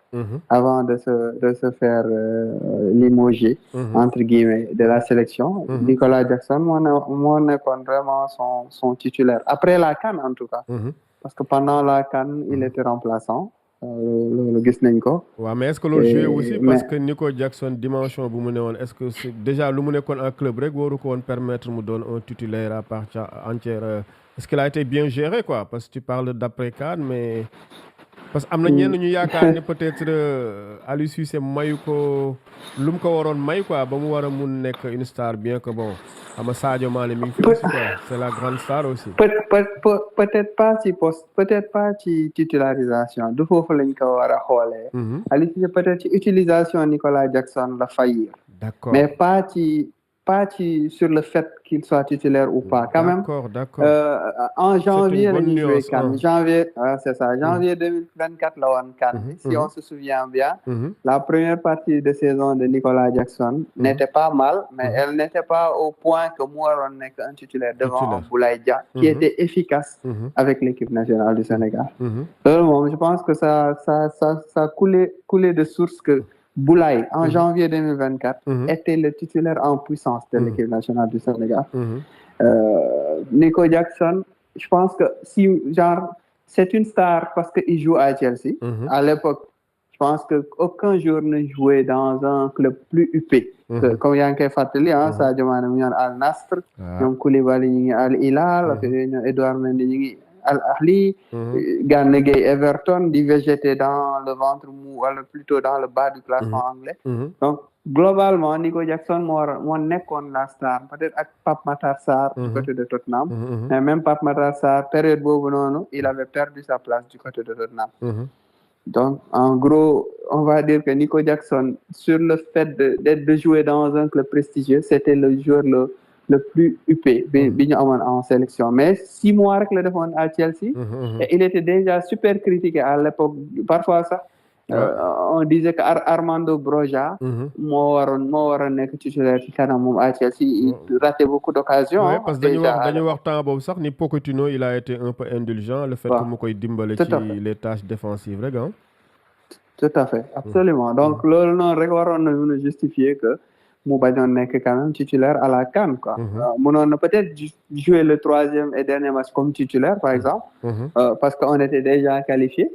avant de se faire limoger entre guillemets de la sélection. Nicolas Jackson moo nekkoon vraiment son titulaire après la CAN en tout cas, parce que pendant la CAN il était remplaçant. Loolu gis nañ ko. waaw mais est-ce que loolu joué aussi parce que Nico Jackson dimension bu mu ne woon, est-ce que c'est déjà lu mu nekkoon en club rek waru ko woon permettre mu doon un titulaire à part entière? Est-ce qu'il a été bien géré quoi? Parce que tu parles d'après CAN, mais parce que am na ñenn ñu yaakaar ne peut-être Aliou Cissé mayu ko lu mu ko waroon may quoi ba mu war a mun nekk une star, bien que bon xam nga Sadio Mané mi ngi fi aussi quoi, c'est la grande star aussi. Peut-être pas ci poste, peut-être pas ci titularisation, du foofu lañ ko war a xoolee. Aliou Cissé peut-être ci utilisation Nicolas Jackson la faillir. D'accord. Mais pas sur le fait qu'il soit titulaire ou pas. Quand même, en janvier, c'est ça. Janvier 2024, la woon CAN. Si on se souvient bien, la première partie de saison de Nicolas Jackson n'était pas mal, mais elle n'était pas au point que mu waroon nekk un titulaire devant Boulaye Dia, qui était efficace avec l'équipe nationale du Sénégal. Je pense que ça coulé de source que Boulaye, en janvier 2024, était le titulaire en puissance de l'équipe nationale du Sénégal. Nico Jackson, je pense que c'est une star parce qu'il joue à Chelsea. À l'époque, je pense qu'aucun joueur ne jouait dans un club plus huppé. Comme yaa ngi koy fàttali, Sadio Mané mu ngi Al Nassr, ñoom Koulibaly ñu ngi Al Hilal, ñoom Edouard Mendy ñu ngi Al Ahly, Gana Gueye Everton, di végéter dans le ventre mou, wala plutôt dans le bas du classement anglais. Donc globalement Nico Jackson moo nekkoon la star, peut-être ak Pape Matar Sarr du côté de Tottenham, mais même Pape Matar Sarr période boobu noonu il avait perdu sa place du côté de Tottenham. Donc en gros on va dire que Nico Jackson, sur le fait de jouer dans un club prestigieux, c'était le joueur le plus huppé bi ñu amoon en sélection, mais 6 mois rek la defoon à Chelsea. Et il était déjà super critiqué à l'époque, parfois sax on disait que Armando Broja moo waroon nekk titulaire ci kanam moom à Chelsea. Il ratait beaucoup d'occasions. Oui, parce que dañu wax temps boobu sax ni Pochettino il a été un peu indulgent, le fait que mu koy dimbale ci les tâches défensives rek. Tout à fait, absolument. Donc loolu noonu rek waroon na mën a justifier que mu bañoon nekk quand même titulaire à la CAN quoi. mënoon na peut-être jouer le 3e et dernier match comme titulaire par exemple. Parce que on était déjà qualifié.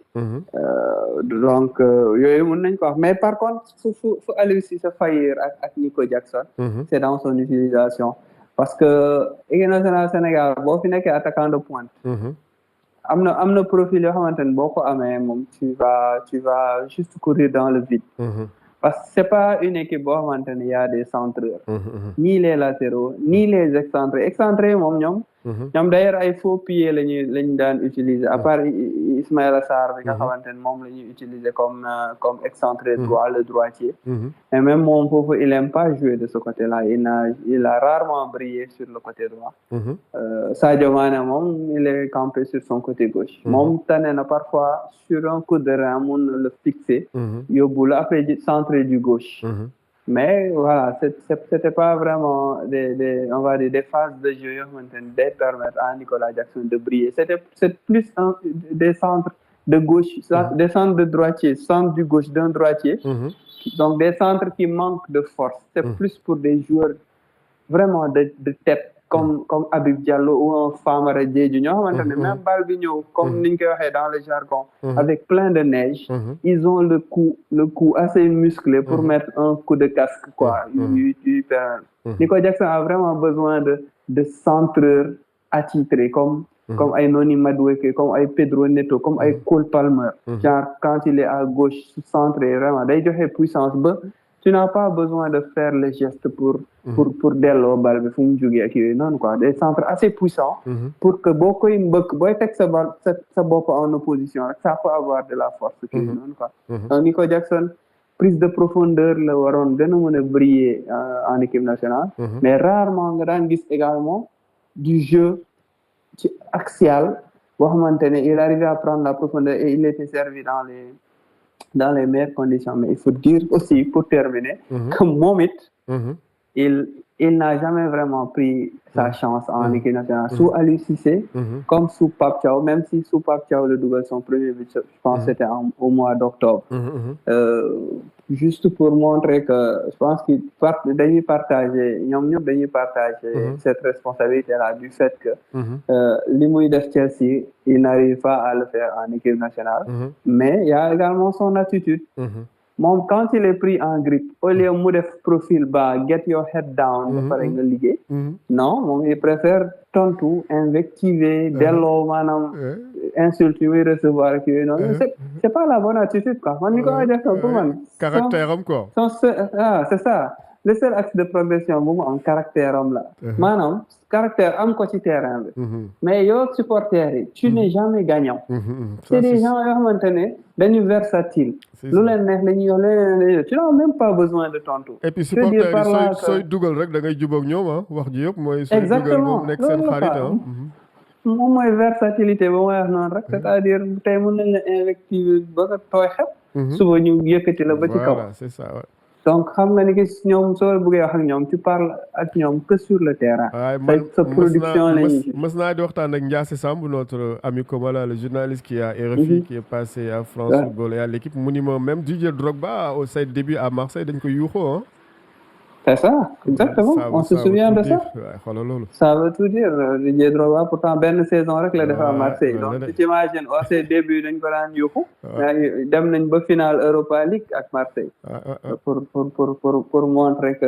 Donc yooyu mën nañ ko wax mais par contre fu Aliou Cissé faillir ak Nico Jackson. c'est dans son utilisation. parce que équipe nationale Sénégal boo fi nekkee attaquant de pointe. am na profil yoo xamante ne boo ko amee moom tu vas juste courir dans le vide. parce que c'est pas une équipe boo xamante ne y a des centreurs. ni les latéraux ni les excentrés moom ñoom d'ailleurs ay faux pieds lañu daan utiliser à part Ismaïla Sarr bi nga xamante ne moom la ñuy utiliser comme excentré droit le droitier. et même moom foofu il aime pas jouer de ce côté-là il a rarement brillé sur le côté droit. Sadio Mané moom il est campé sur son côté gauche. moom tane na parfois sur un coup de rein mun na le fixer. yóbbu la après centré du gauche. mais voilà c'était pas vraiment on va dire des phases de jeu yoo xamante ne day permettre à Nicolas Jackson de briller c'est plus des centres de gauche des centres de droitier centre du gauche d'un droitier. donc des centres qui manquent de force. c'est plus pour des joueurs vraiment de tête comme Habib Diallo ou un Famara Diédhiou ñoo xamante ne même balle bi ñëw comme niñ koy waxee dans le jargon. avec plein de neige. ils ont le cou assez musclé pour mettre un coup de casque quoi. Nico Jackson a vraiment besoin de centreurs attitrés comme ay Noni Madueke comme ay Pedro Neto comme ay Cole Palmer. genre quand il est à gauche centré vraiment day joxe puissance ba. tu n'as pas besoin de faire les gestes pour delloo bal bi fu mu jógee ak yooyu noonu quoi des centres assez puissants. pour que boo koy mbëkk booy teg sa bal sa bopp en opposition rek ça peut avoir de la force. kii noonu quoi. donc Nico Jackson prise de profondeur la waroon gën a mën a briller en équipe nationale. mais rarement nga daan gis également du jeu ci axial boo xamante ne il arrivait à prendre la profondeur et il était servi dans les meilleures conditions. Mais il faut dire aussi, pour terminer, que Momit, il n'a jamais vraiment pris sa chance en équipe nationale. Sous Aliou Cissé, comme sous Pape Thiaw, même si sous Pape Thiaw, le double son premier but, je pense que c'était au mois d'octobre. Juste pour montrer que je pense qu'ils dañuy partager cette responsabilité-là du fait que li muy def Chelsea, il n'arrive pas à le faire en équipe nationale. Mais il y a également son attitude. Moom quand il est pris en grippe au lieu mu def profil bas get your head down ba pare nga liggéey non moom il préfère tontu invectiver delloo maanaam insulte yi muy recevoir ak yooyu noonu c'est pas la bonne attitude quoi man ni ko def pour man caractère am quoi c'est ça le seul axe de progression bu mu am caractère am la maanaam caractère am ko ci terrain bi mais yow supporters yi tu n'es jamais gagnant c'est des gens yoo xamante ne dañu versatile lu leen neex la ñuy wax tu n'as même pas besoin de tontu et puis supporters yi sooy dugal rek da ngay jubóog ñoom wax ji yëpp mooy sooy dugal moom nekk seen xarit moom mooy versatilité ba mooy wax noonu rek c'est-à-dire tey mën nañ la invectiver ba nga tooy xep suba ñu yëkkati la ba ci kaw c'est ça donc xam nga ni que ñoom soo bëggee wax ak ñoom tu parles ak ñoom que sur le terrain. sa production lañuy mës naa di waxtaan ak Ndiassé Samb notre ami commun le journaliste qui a RFI qui est passé à France Football et à l'équipe mu ni ma même Didier Drogba au ses débuts à Marseille dañ ko yuuxoo c'est ça exactement on se souvient de ça ça veut tout dire Didier Drogba pourtant benn saison rek la def à Marseille donc tu t'imagines au ses débuts dañ ko daan yuuxu dem nañ ba finale Europa League ak Marseille pour montrer que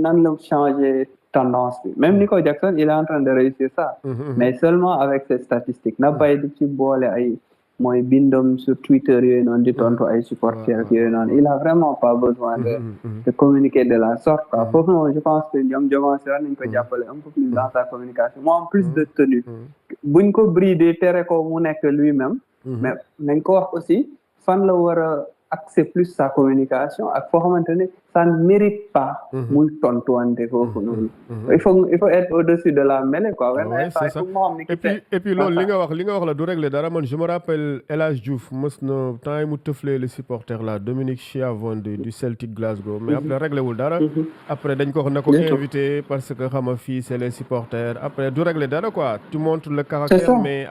nan la changer tendance bi même Nico Jackson il est en train de réussir ça mais seulement avec ses statistiques na bay di ci boole ay mooy bindom sur Twitter yooyu noonu di tontu ay supporters yooyu noonu il a vraiment pas besoin de communiquer de la sorte quoi foofu noonu je pense que ñoom Jokalante war nañ ko jàppale un peu plus dans sa communication mu am plus de tenue buñ ko brider tere ko mu nekk lui-même mais nañ ko wax aussi fan la war a axer plus sa communication ak foo xamante ne ça ne mérite pas muy tontuwante foofu noonu il faut être au-dessus de la mêlée quoi c'est ça et puis loolu li nga wax la du régler dara man je me rappelle El Hadj Diouf mës na temps yi mu tëflee le supporter là Dominique Chiavon du Celtic Glasgow mais après réglé wul dara après dañ ko wax na ko invité parce que xam nga fii c'est les supporters après du régler dara quoi tu montres le caractère mais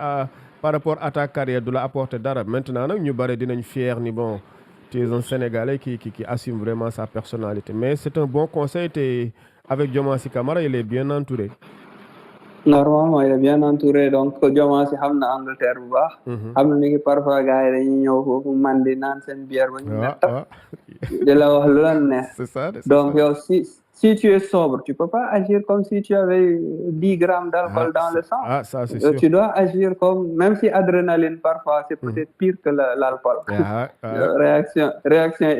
par rapport à ta carrière du la apporter dara maintenant nag ñu bari dinañ fier ni bon tu es un Sénégalais qui assume vraiment sa personnalité. Mais c'est un bon conseil. Avec Diomansy Kamara, il est bien entouré. Normalement, il est bien entouré. Donc, Diomansy xam na Angleterre bu baax. xam na ni parfois gars yi dañuy ñëw foofu man di naan seen bière ba ñu ne tap di la wax lu la neex. C'est ça. Donc, yow si tu es sobre, tu peux pas agir comme si tu avais 10 grammes d'alcool dans le sang. Ah, ça, c'est sûr. Tu dois agir comme, même si adrénaline, parfois, c'est peut-être pire que l'alcool. Réaction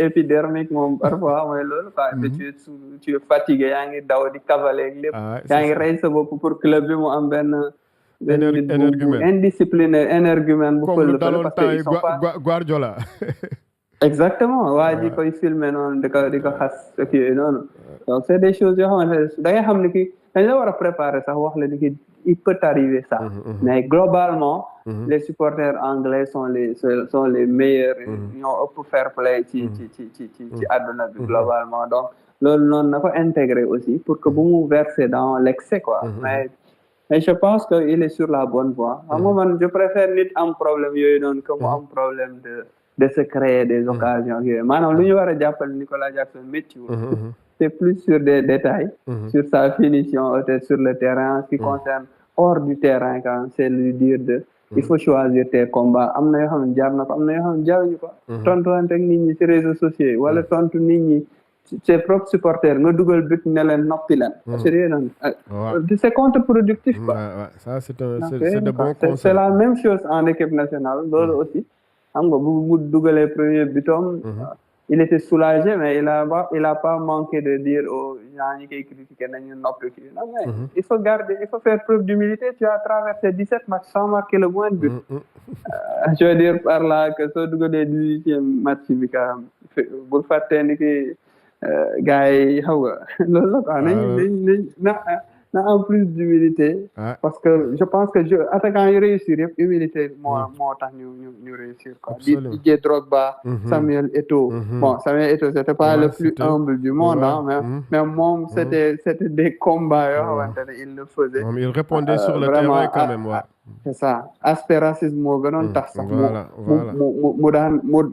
épidermique, parfois, tu es fatigué, tu es cavaler, tu es pour club, indiscipliné, énergumène. Comme le talon de Guardiola. Exactement. waa ji koy filmer noonu di ko xas kii noonu donc c'est des choses yoo xamante ne da ngay xam ne ki dañ la war a préparer sax wax la ni ki il peut arriver ça mais globalement les supporters anglais sont les meilleurs ñoo ëpp fair play ci àdduna bi globalement donc loolu noonu na ko intégrer aussi pour que bu mu verser dans l'excès quoi mais je pense que il est sur la bonne voie xam nga man je préfère nit am problème yooyu noonu que mu am problème de se créer des occasions yooyu maanaam lu ñu war a jàppale Nicolas Jackson méttiwul c'est plus sur des détails sur sa finition peut-être sur le terrain ce qui concerne hors du terrain quand c'est lui dire il faut choisir tes combats am na yoo xam ne jar na ko am na yoo xam ne jaruñu ko tontuwante ak nit ñi ci réseaux sociaux yi wala tontu nit ñi ses propres supporters nga dugal but ne leen noppi leen c'est contre-productif quoi ça c'est de bons conseils c'est la même chose en équipe nationale loolu aussi xam nga bu dugalee premier butom il était soulagé mais il a pas manqué de dire aux gens ñi koy critiquer nañu noppi kii non mais il faut faire preuve d'humilité tu as traversé 17 matchs sans marquer le moins de but je veux dire par là que soo dugalee 18e match bi ka bul fàttee ni ki gars yi xaw nga loolu la quoi nañ na en plus d'humilité parce que je pense que attaquant yi réussir yëpp humilité moo tax ñu réussir quoi Didier Drogba Samuel Eto'o bon Samuel Eto'o c'était pas le plus humble du monde mais moom c'était des combats yoo xamante ne il le faisait il répondait sur le terrain quand même c'est ça aspect racisme moo gënoon tax sax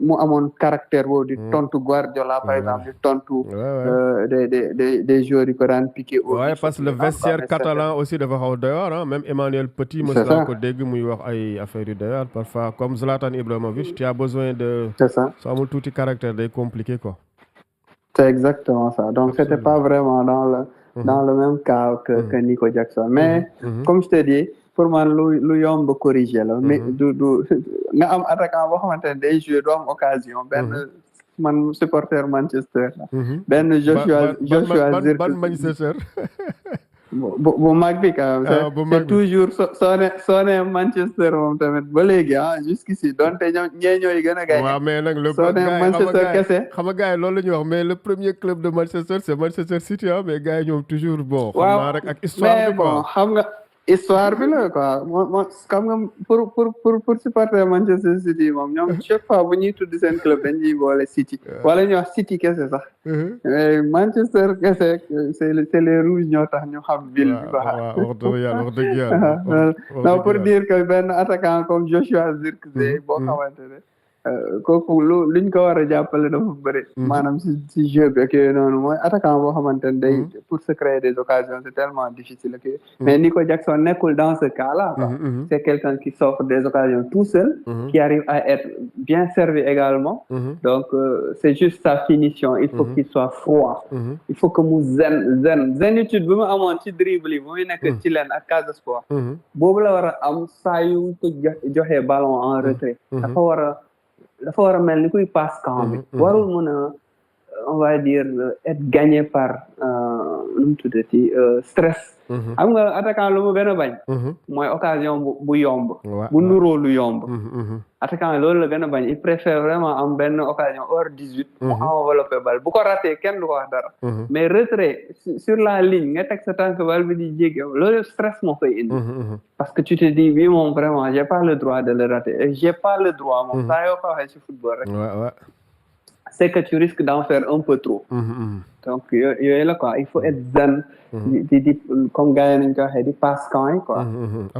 mu amoon caractère boobu di tontu Guardiola par exemple di tontu des joueurs yi ko daan piqué parce que le vestiaire catalan aussi dafa xaw doy waar même Emmanuel Petit mos naa ko dégg muy wax ay affaires yu doy waar parfois comme Zlatan Ibrahimovic tu as besoin de soo amul tuuti caractère day compliqué quoi c'est exactement ça donc c'était pas vraiment dans le même cas que Nico Jackson mais comme je te dis pour man lu yomb corriger la mais du nga am attaquant boo xamante ne day jouer du am occasion benn man supporter Manchester benn Joshua Zirkzee ban Manchester bu mag bi quand même c'est toujours soo ne Manchester moom tamit ba léegi jusqu'ici donte ñooy gën a gagné waaw mais nag le soo ne Manchester kese xam nga gars yi loolu la ñuy wax mais le premier club de Manchester c'est Manchester City mais gars yi ñoom toujours bon xam naa rek ak histoire bi quoi xam nga histoire bi la quoi moo xam nga pour supporter Manchester City moom ñoom chaque fois bu ñuy tudd seen club dañuy boole City wala ñuy wax City kese sax mais Manchester kese c'est les rouges ñoo tax ñu xam ville bi quoi wax dëgg yàlla non pour dire que benn attaquant comme Joshua Zirkzee boo xamante ne kooku luñ ko war a jàppale dafa bëri maanaam si jeu bi ak yooyu noonu mooy attaquant boo xamante ne day pour se créer des occasions c'est tellement difficile que mais Nico Jackson nekkul dans ce cas-là quoi c'est quelqu'un qui s'offre des occasions tout seul qui arrive à être bien servi également donc c'est juste sa finition il faut qu'il soit froid il faut que mu zénitude bi mu amoon ci dribble yi bu muy nekk ci leen ak Casa Sport boobu la war a am saa yu ko joxee ballon en retrait dafa war a mel ni kuy passe camp bi warul mën a on va dire être gagné par nu mu tuddati stress xam nga attaquant lu mu gën a bañ mooy occasion bu yomb bu nuroo lu yomb attaquant loolu la gën a bañ il préfère vraiment am benn occasion hors 18 mu enveloppé bal bu ko raté kenn du ko wax dara mais retrait sur la ligne nga teg sa tànk bal bi di jéggi loolu stress moo koy indi parce que tu te dis bii moom vraiment j'ai pas le droit de le rater et j'ai pas le droit moom saa yoo ko waxee ci football rek c'est que tu risques d'en faire un peu trop donc yooyu la quoi il faut être zen di comme gars yi nañ ko waxee di passe camp yi quoi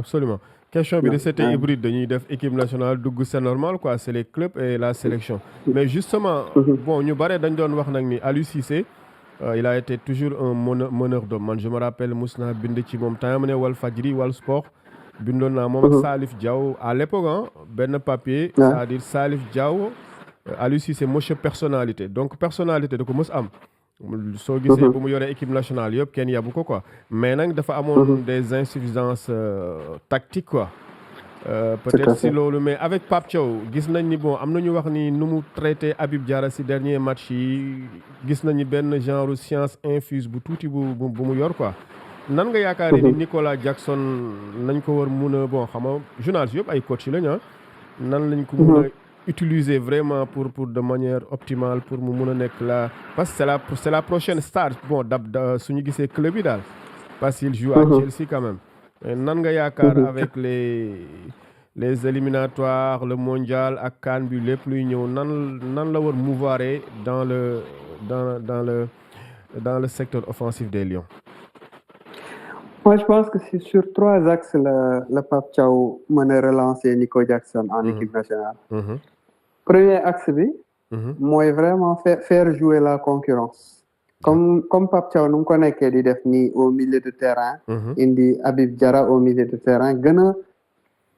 absolument question bi de c'était hybride dañuy def équipe nationale dugg c'est normal quoi c'est les clubs et la sélection mais justement bon ñu bare dañ doon wax nag ni Aliou Cissé il a été toujours un meneur d'hommes man je me rappelle mos naa bind ci moom temps mu ne Walfadjri Wal Sport bindoon naa moom ak Salif Diao à l'époque benn papier c'est-à-dire Salif Diao Aliou Cissé monsieur personnalité donc personnalité da ko mos am soo gisee bu mu yoree équipe nationale yëpp kenn yabu ko quoi mais nag dafa amoon des insuffisances tactiques quoi peut-être si loolu mais avec Pape Thiaw gis nañ ni bon am na ñu wax ni nu mu traité Habib Diarra si dernier match yi gis nañ ni benn genre science infuse bu tuuti bu mu yor quoi nan nga yaakaar ni Nicolas Jackson nañ ko war mun a bon xam nga journaliste yëpp ay coach lañ nan lañ ko mun a utiliser vraiment pour de manière optimale pour mu mun a nekk la parce que c'est la prochaine star bon suñu gisee club yi daal parce qu'il joue à Chelsea quand même nan nga yaakaar avec les éliminatoires le mondial ak CAN bi lépp luy ñëw nan la war mouvoir dans le secteur offensif des Lions. Moi, je pense que c'est sur 3 axes le Pape Thiaw mën a relancer Nico Jackson en équipe nationale. Premier axe bi mooy vraiment faire jouer la concurrence. Comme Pape Thiaw nu mu ko nekkee di def nii au milieu de terrain. indi Habib Diarra au milieu de terrain gën a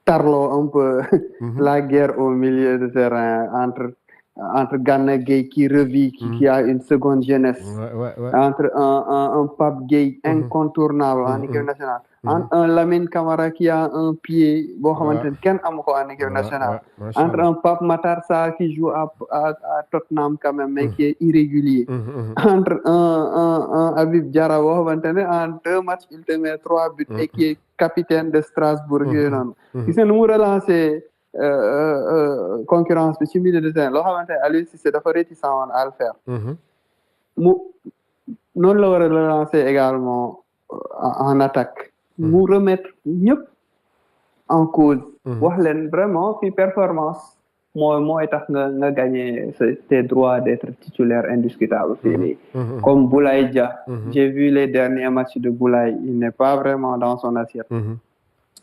tarloo un peu la guerre au milieu de terrain entre Gana Gueye qui revit, qui a une seconde jeunesse, entre un Pape Gueye incontournable en équipe nationale, un Lamine Camara qui a un pied boo xamante ne kenn amu ko en équipe nationale, entre un Pape Matar Sarr qui joue à Tottenham quand même mais qui est irrégulier, entre un Habib Diarra boo xamante ne en 2 matchs il te met 3 buts et qui est capitaine de Strasbourg yooyu noonu gis nga nu mu relancer concurrence bi ci milieu de terrain loo xamante ne Aliou Cissé dafa réticent woon à le faire mu noonu la war a relancer également en attaque mu remettre ñëpp en cause wax leen vraiment fi performance mooy tax nga gagner tes droits d'être titulaire indiscutable fii nii comme Boulaye Dia j'ai vu les derniers matchs de Boulaye il n'est pas vraiment dans son assiette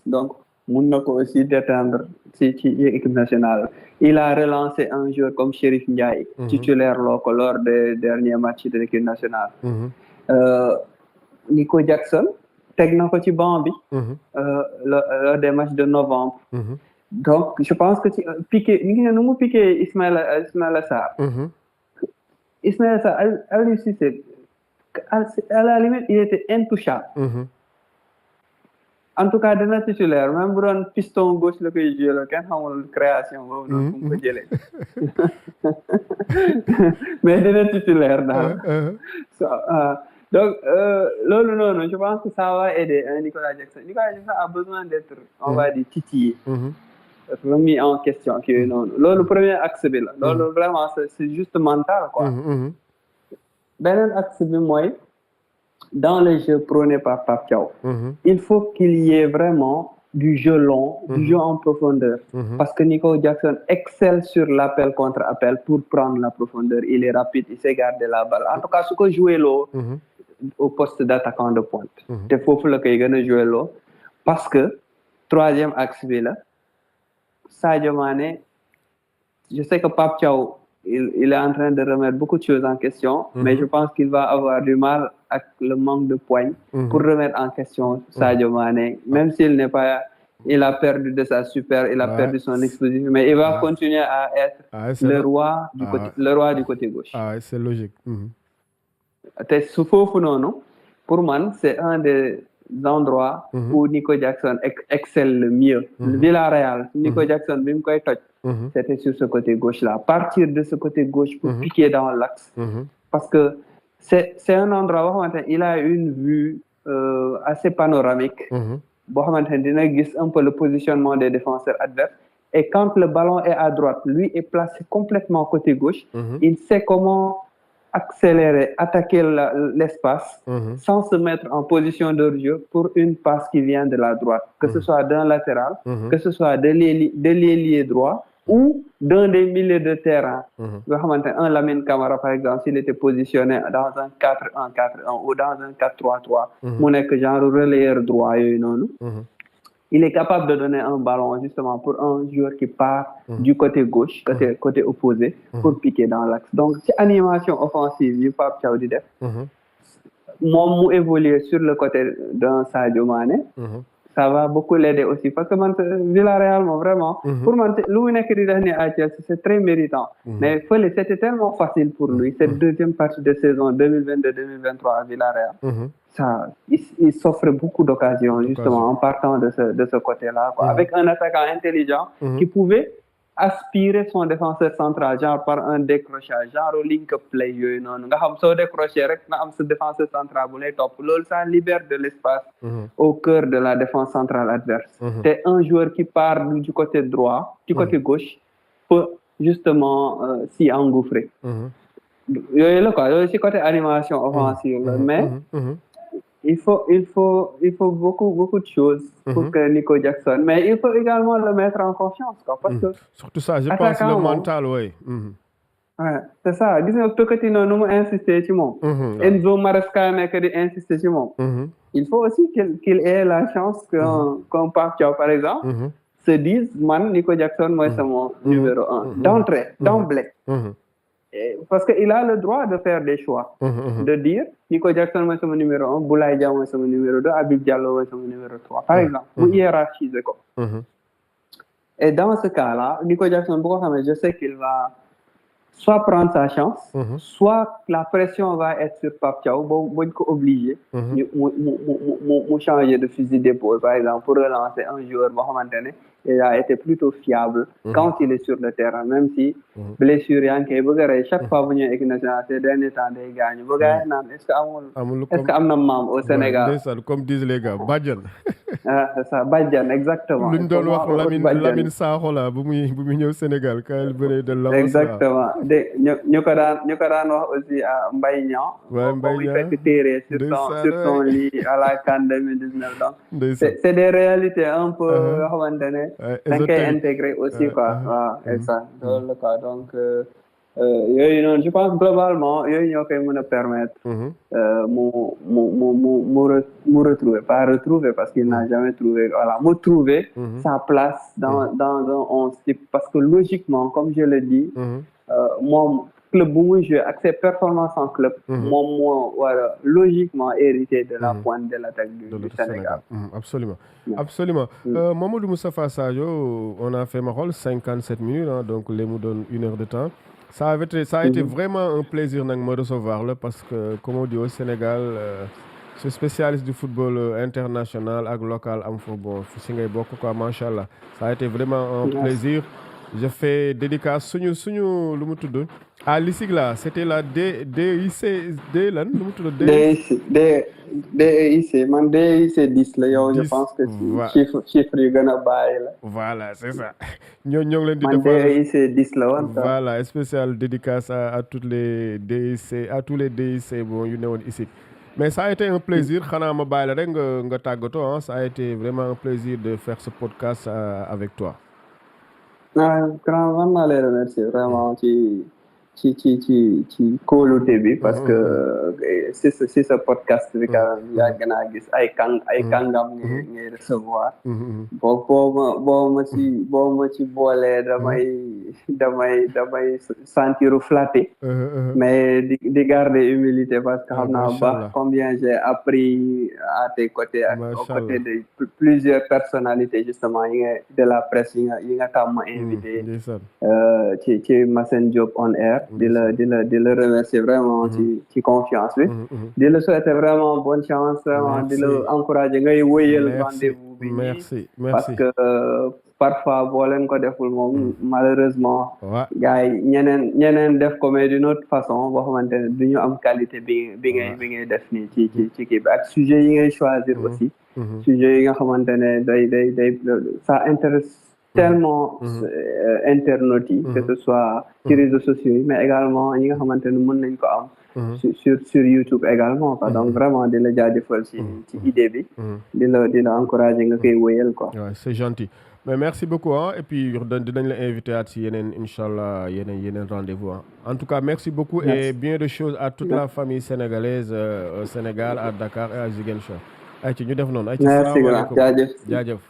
donc mun na ko aussi détendre ci équipe nationale il a relancé un joueur comme Chérif Ndiaye titulaire lors des derniers matchs de l'équipe nationale Nico Jackson teg na ko ci banc bi lors des matchs de novembre donc je pense que ci piqué ni nu mu piqué Ismaïla Sarr Ismaïla Sarr Aliou Cissé à la limite il était intouchable en tout cas dana titulaire même bu doon piston gauche la koy jouer la kenn xamul création boobu noonu fu mu ko jëlee mais dana titulaire daal donc loolu noonu je pense que ça va aider Nicolas Jackson a besoin d'être on va dire titillé remis en question kii noonu loolu premier axe bi la loolu vraiment c'est juste mental quoi beneen axe bi mooy dans le jeu prôné par Pape Thiaw il faut qu'il y ait vraiment du jeu long du jeu en profondeur parce que Nico Jackson excelle sur l'appel contre appel pour prendre la profondeur il est rapide il sait garder la balle en tout cas su ko joué loo au poste d'attaquant de pointe te foofu la koy gën a joué loo parce que troisième axe bi la Sadio Mané je sais que Pape Thiaw il est en train de remettre beaucoup de choses en question mais je pense qu'il va avoir du mal avec le manque de poigne pour remettre en question Sadio Mané même s'il n'est pas il a perdu de sa il a perdu son explosivité mais il va continuer à être le roi du côté gauche c'est logique te su foofu noonu pour man c'est un des endroits où Nico Jackson excelle le mieux Villarreal Nico Jackson bi mu koy toj c'était sur ce côté gauche là partir de ce côté gauche pour piquer dans l'axe parce que c'est un endroit boo xamante ne il a une vue assez panoramique boo xamante ne dina gis un peu le positionnement des défenseurs adverses et quand le ballon est à droite lui est placé complètement côté gauche il sait comment accélérer, attaquer l'espace sans se mettre en position de jeu pour une passe qui vient de la droite, que ce soit d'un latéral, que ce soit de l'ailier droit ou d'un des milieux de terrain. Un Lamine Camara, par exemple, s'il était positionné dans un 4-1-4-1 ou dans un 4-3-3, mon que genre relayeur droit, il est capable de donner un ballon justement pour un joueur qui part du côté gauche, côté opposé, pour piquer dans l'axe. Donc, c'est animation offensive, du Pape Thiaw di def. Moom mu évoluer sur le côté d'un Sadio Mané. Ça va beaucoup l'aider aussi parce que man Villarreal moom vraiment. Pour man lu mu nekk di def ni à Chelsea c'est très méritant. Mais fële c'était tellement facile pour lui cette deuxième partie de saison 2022-2023 à Villarreal. Il s'offre beaucoup d'occasions justement en partant de ce côté-là, quoi. Avec un attaquant intelligent qui pouvait aspirer son défenseur central genre par un décrochage genre link-up play yooyu noonu nga xam soo décroché rek nga am sa défenseur central bu lay topp loolu ça libère de l'espace au cœur de la défense centrale adverse. C'est un joueur qui part du côté droit du côté gauche peut justement s'y engouffrer. Yooyu la quoi yooyu ci côté animation offensive la mais il faut beaucoup de choses pour que Nico Jackson, mais il faut également le mettre en confiance, quoi, parce que surtout ça, je pense le mental, oui. Ouais, c'est ça. Gis nga Pochettino nu mu insister ci moom. Enzo Maresca nekk di insister ci moom. Il faut aussi qu'il ait la chance qu'un Pape Thiaw par exemple se dise man Nico Jackson mooy sama numéro 1 d'emblée. Parce que il a le droit de faire des choix. De dire Nico Jackson mooy sama numéro 1 Boulaye Dia mooy sama numéro 2 Habib Diallo mooy sama numéro 3 par exemple mu hiérarchiser ko. Et dans ce cas-là Nico Jackson bu ko xamee je sais qu'il va soit prendre sa chance soit la pression va être sur Pape Thiaw bañ ko obligé mu changer de fusil d'épaule par exemple pour relancer un joueur boo xamante ne il a été plutôt fiable quand il est sur le terrain même si blessure yaa ngi koy bëgg a rey chaque fois bu ñëwee équipe nationale ces derniers temps day gaañu ba gars yi naan est-ce que am na maam au Sénégal comme disent les gars Badiane c'est ça Badiane exactement luñ doon wax Lamine Sakho la bu muy ñëw Sénégal quand il venait de Lens exactement de ñu ko daan wax aussi à Mbaye Niang muy fekk téere sur son lit à la CAN 2019 donc c'est des réalités un peu yoo xamante ne dañ koy intégrer aussi quoi waaw exact loolu la quoi donc yooyu noonu je pense globalement yooyu ñoo koy mën a permettre mu retrouver pas retrouver parce qu'il n'a jamais trouvé voilà mu trouver sa place dans un 11 type parce que logiquement comme je le dis moom club bu muy jouer ak ses performances en club moom moo war a logiquement hériter de la pointe de l'attaque du Sénégal. Absolument Mamadou Moustapha Sadio on a fait ma xool 57 minutes donc les mu doon 1 heure de temps ça a été vraiment un plaisir nag ma recevoir la parce que comme on dit au Sénégal ce spécialiste du football international ak local am fa bon si ngay bokk quoi machallah ça a été vraiment un plaisir. Je fais dédicace suñu lu mu tudd à l'ISIG là c'était la DIC lan lu mu tudd DIC man DIC 10 la yow je pense que chiffre yu gën a bàyyi la voilà c'est ça ñoo ngi leen di man DIC 10 la woon voilà spécial dédicace à toutes les DIC à tous les DIC bon yu newoon ISIG mais ça a été un plaisir xanaa ma bàyyi la rek nga tàggatoo ça a été vraiment un plaisir de faire ce podcast avec toi. Grand man maa lay remercier vraiment ci kóolute bi parce que si sa podcast bi quand même yàgg naa gis ay kàngam ngay recevoir boo ma ci boolee damay sentir flatté mais di garder humilité parce que xam naa baax combien j'ai appris à tes côtés aux côtés de plusieurs personnalités justement de la presse yi nga tàmm invité ci Massène Diop on air di la remercier vraiment ci confiance bi di la souhaiter vraiment bonne chance vraiment di la encourager ngay wëyal rendez-vous bi parce que parfois boo leen ko deful moom malheureusement gars yi ñeneen def ko mais d'une autre façon boo xamante ne du ñu am qualité bi ngay def nii ci kii bi ak sujet yi ngay choisir aussi sujet yi nga xamante ne day ça intéresse tellement internautes yi que ce soit ci réseaux sociaux yi mais également ñi nga xamante ne mën nañ ko am sur YouTube également quoi donc vraiment di la jaajëfal ci idée bi di la encourager nga koy wéyal quoi. Ouais, c'est gentil mais merci beaucoup et puis dinañ la inviter at ci yeneen inchallah yeneen rendez-vous en tout cas merci beaucoup et bien de choses à toute la famille sénégalaise au Sénégal à Dakar et à Ziguinchor ay ci ñu def noonu ay ci salaamaaleykum jaajëf